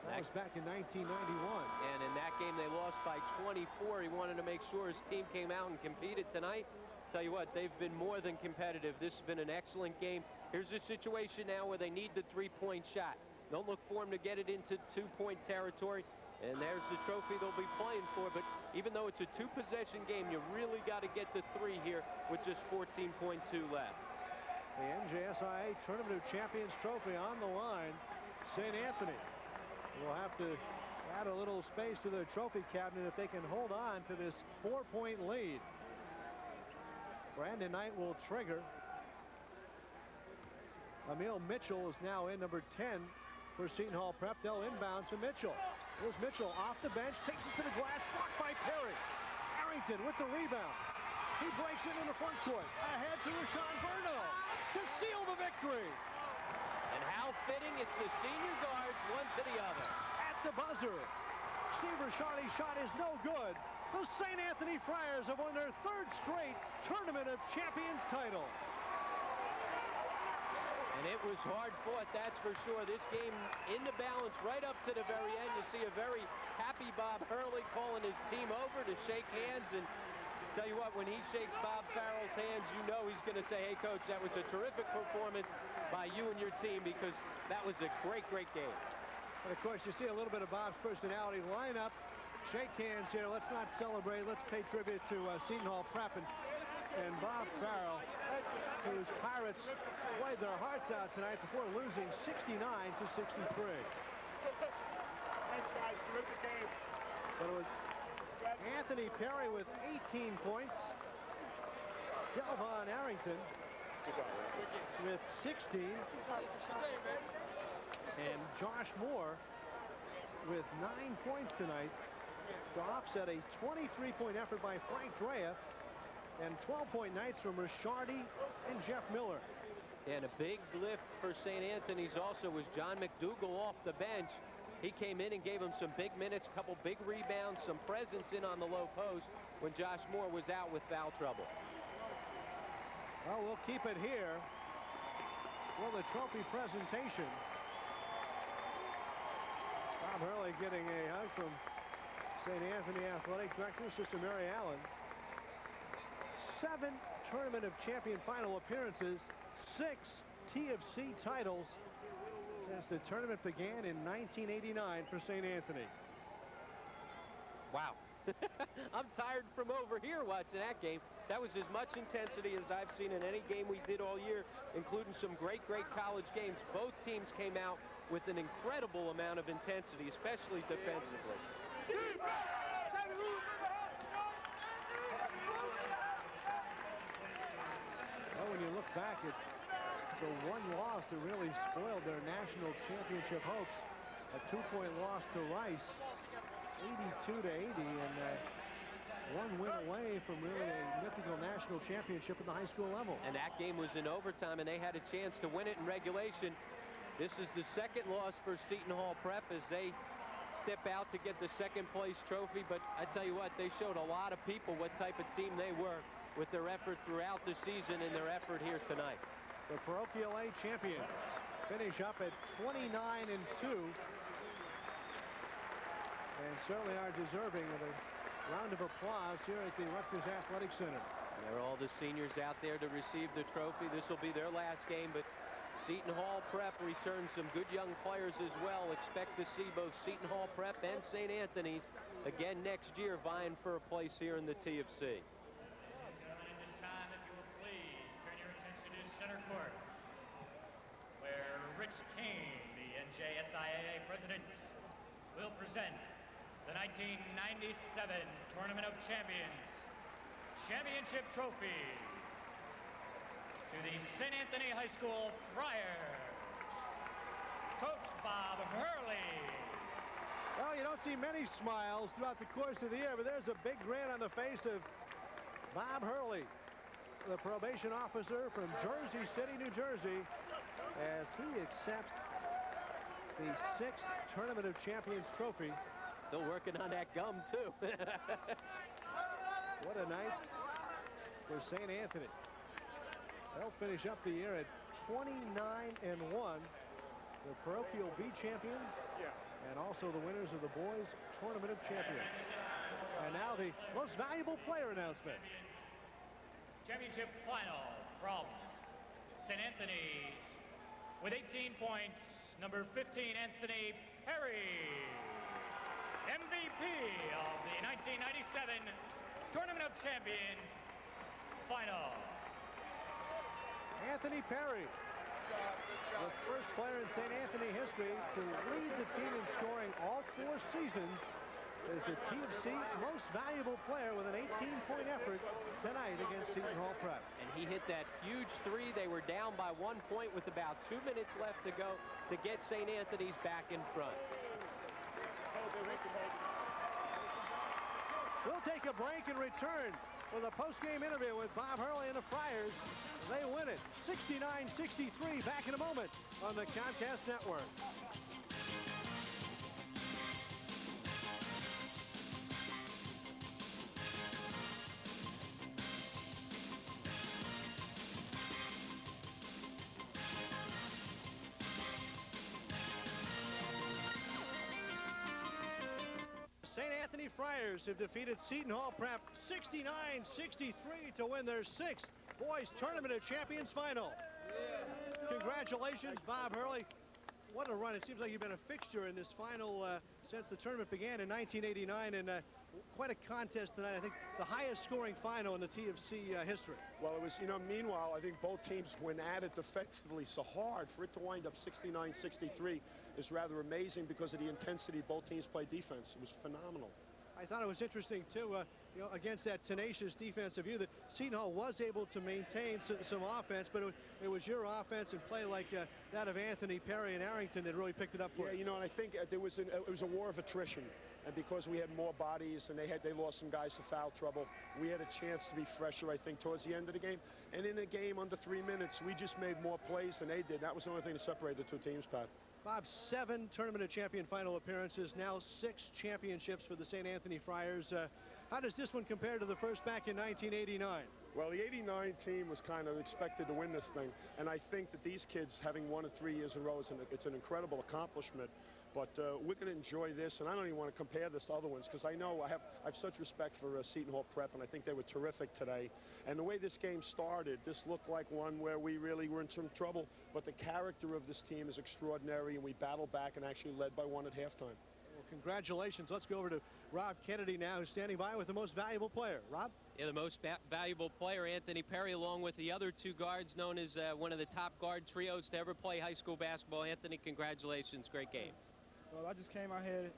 That was back in 1991. And in that game, they lost by 24. He wanted to make sure his team came out and competed tonight. Tell you what, they've been more than competitive. This has been an excellent game. Here's a situation now where they need the 3-point shot. Don't look for them to get it into 2-point territory. And there's the trophy they'll be playing for. But even though it's a 2-possession game, you really got to get the 3 here with just 14.2 left. The NJSIA Tournament of Champions trophy on the line. St. Anthony will have to add a little space to their trophy cabinet if they can hold on to this 4-point lead. Brandon Knight will trigger. Emil Mitchell is now in, number 10 for Seton Hall Prep. They'll inbound to Mitchell. Here's Mitchell off the bench, takes it to the glass, blocked by Perry. Arrington with the rebound. He breaks it in the front court. Ahead to Rashawn Burno to seal the victory. And how fitting, it's the senior guards, one to the other. At the buzzer, Steve Ricciardi's shot is no good. The St. Anthony Friars have won their 3rd straight Tournament of Champions title. And it was hard fought, that's for sure. This game in the balance right up to the very end. You see a very happy Bob Hurley calling his team over to shake hands. And tell you what, when he shakes Bob Farrell's hands, you know he's going to say, hey, Coach, that was a terrific performance by you and your team, because that was a great, great game. And, of course, you see a little bit of Bob's personality. Line up, shake hands here. Let's not celebrate. Let's pay tribute to Seton Hall Prep. And Bob Farrell, whose Pirates played their hearts out tonight before losing 69 to 63. Thanks, guys. Terrific game. But it was Anthony Perry with 18 points. Delvon Arrington with 16. And Josh Moore with 9 points tonight to offset a 23-point effort by Frank Drea and 12-point nights from Rishardi and Jeff Miller. And a big lift for St. Anthony's also was John McDougal off the bench. He came in and gave him some big minutes, a couple big rebounds, some presence in on the low post when Josh Moore was out with foul trouble. Well, we'll keep it here for the trophy presentation. Bob Hurley getting a hug from St. Anthony Athletic Director, Sister Mary Allen. 7 Tournament of Champion final appearances, 6 TFC titles since the tournament began in 1989 for St. Anthony. Wow. I'm tired from over here watching that game. That was as much intensity as I've seen in any game we did all year, including some great, great college games. Both teams came out with an incredible amount of intensity, especially defensively. Well, when you look back at the one loss that really spoiled their national championship hopes, a 2-point loss to Rice, 82 to 80, and one win away from really a mythical national championship at the high school level. And that game was in overtime, and they had a chance to win it in regulation. This is the second loss for Seton Hall Prep as they step out to get the second place trophy. But I tell you what, they showed a lot of people what type of team they were with their effort throughout the season and their effort here tonight. The Parochial A champions finish up at 29-2. And certainly are deserving of a round of applause here at the Rutgers Athletic Center. And there are all the seniors out there to receive the trophy. This will be their last game, but Seton Hall Prep returns some good young players as well. Expect to see both Seton Hall Prep and St. Anthony's again next year vying for a place here in the TFC. This time, if you will please, turn your attention to center court, where Rich Kane, the NJSIAA president, will present the 1997 Tournament of Champions Championship Trophy to the St. Anthony High School Friars. Coach Bob Hurley. Well, you don't see many smiles throughout the course of the year, but there's a big grin on the face of Bob Hurley, the probation officer from Jersey City, New Jersey, as he accepts the 6th Tournament of Champions trophy. Still working on that gum, too. What a night for St. Anthony. They'll finish up the year at 29-1. The Parochial B champions and also the winners of the Boys Tournament of Champions. And now the most valuable player announcement. Championship final from St. Anthony's with 18 points, number 15, Anthony Perry. MVP of the 1997 Tournament of Champions final. Anthony Perry, the first player in St. Anthony history to lead the team in scoring all 4 seasons, is the TFC most valuable player with an 18-point effort tonight against Seton Hall Prep. And he hit that huge 3. They were down by 1 point with about 2 minutes left to go to get St. Anthony's back in front. We'll take a break and return for the post-game interview with Bob Hurley and the Friars. They win it 69-63. Back in a moment on the Comcast Network. Anthony Friars have defeated Seton Hall Prep 69-63 to win their 6th Boys Tournament of Champions final. Congratulations, Bob Hurley. What a run. It seems like you've been a fixture in this final since the tournament began in 1989, and quite a contest tonight. I think the highest scoring final in the TFC history. Well, it was, meanwhile, I think both teams went at it defensively so hard. For it to wind up 69-63 is rather amazing because of the intensity both teams played defense. It was phenomenal. I thought it was interesting, too, against that tenacious defensive view, that Seton Hall was able to maintain some offense, but it was your offense and play like that of Anthony, Perry, and Arrington that really picked it up for you. And I think it was a war of attrition. And because we had more bodies and they lost some guys to foul trouble, we had a chance to be fresher, I think, towards the end of the game. And in a game under 3 minutes, we just made more plays than they did. That was the only thing that separated the two teams, Pat. Bob, 7 Tournament of Champion final appearances, now 6 championships for the St. Anthony Friars. How does this one compare to the first back in 1989? Well, the 89 team was kind of expected to win this thing, and I think that these kids having won it 3 years in a row, it's an incredible accomplishment. But we're going to enjoy this, and I don't even want to compare this to other ones because I know I have such respect for Seton Hall Prep, and I think they were terrific today. And the way this game started, this looked like one where we really were in some trouble, but the character of this team is extraordinary, and we battled back and actually led by 1 at halftime. Well, congratulations. Let's go over to Rob Kennedy now, who's standing by with the most valuable player. Rob? Yeah, the most valuable player, Anthony Perry, along with the other 2 guards, known as one of the top guard trios to ever play high school basketball. Anthony, congratulations. Great game. Well, I just came out here to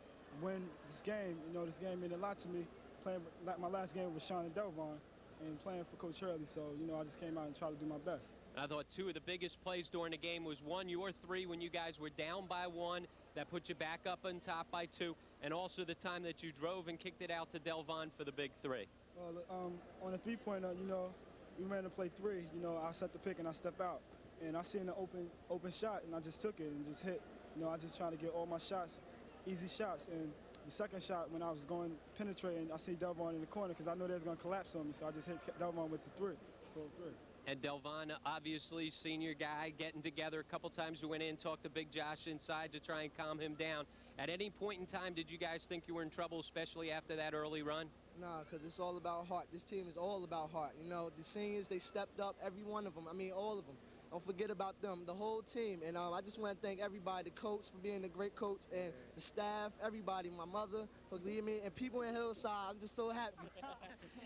win this game. This game meant a lot to me. Playing my last game with Sean and Delvon and playing for Coach Hurley. So, I just came out and tried to do my best. I thought 2 of the biggest plays during the game was, 1, your 3 when you guys were down by 1. That put you back up on top by 2. And also the time that you drove and kicked it out to Delvon for the big 3. Well, on a three-pointer, we ran to play 3. I set the pick and I step out. And I seen an open shot, and I just took it and just hit. I just trying to get all my shots, easy shots. And the second shot, when I was going penetrating, I see Delvon in the corner because I know they was going to collapse on me. So I just hit Delvon with the 3. And Delvon, obviously, senior guy, getting together a couple times. We went in, talked to Big Josh inside to try and calm him down. At any point in time, did you guys think you were in trouble, especially after that early run? Nah, because it's all about heart. This team is all about heart. The seniors, they stepped up, every one of them. I mean, all of them. Don't forget about them, the whole team. And I just want to thank everybody, the coach for being a great coach, and the staff, everybody, my mother for leading me, and people in Hillside. I'm just so happy.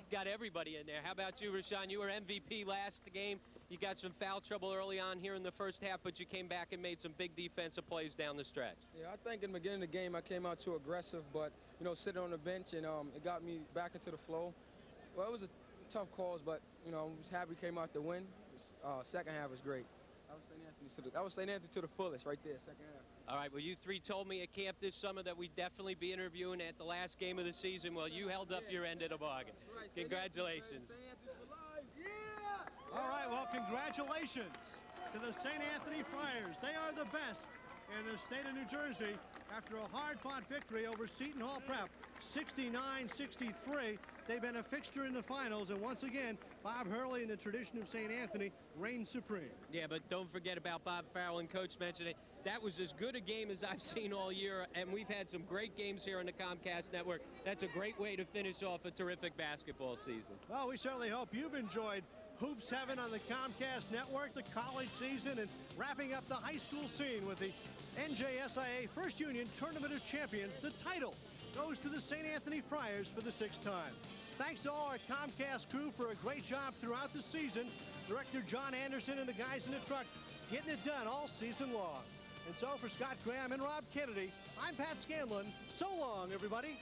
Got everybody in there. How about you, Rashawn? You were MVP last game. You got some foul trouble early on here in the first half, but you came back and made some big defensive plays down the stretch. Yeah, I think in the beginning of the game I came out too aggressive, but, sitting on the bench, and it got me back into the flow. Well, it was a tough calls, but, I was happy we came out to win. Second half was great. I was St. Anthony to the fullest right there, second half. All right, well, you 3 told me at camp this summer that we'd definitely be interviewing at the last game of the season. Well, you held up your end of the bargain. Right. Congratulations. All right, well, congratulations to the St. Anthony Friars. They are the best in the state of New Jersey after a hard-fought victory over Seton Hall Prep, 69-63. They've been a fixture in the finals, and once again, Bob Hurley in the tradition of St. Anthony reigns supreme. Yeah, but don't forget about Bob Farrell, and Coach mentioned it. That was as good a game as I've seen all year, and we've had some great games here on the Comcast Network. That's a great way to finish off a terrific basketball season. Well, we certainly hope you've enjoyed Hoops Heaven on the Comcast Network, the college season, and wrapping up the high school scene with the NJSIA First Union Tournament of Champions. The title goes to the St. Anthony Friars for the 6th time. Thanks to all our Comcast crew for a great job throughout the season. Director John Anderson and the guys in the truck getting it done all season long. And so for Scott Graham and Rob Kennedy, I'm Pat Scanlon. So long, everybody.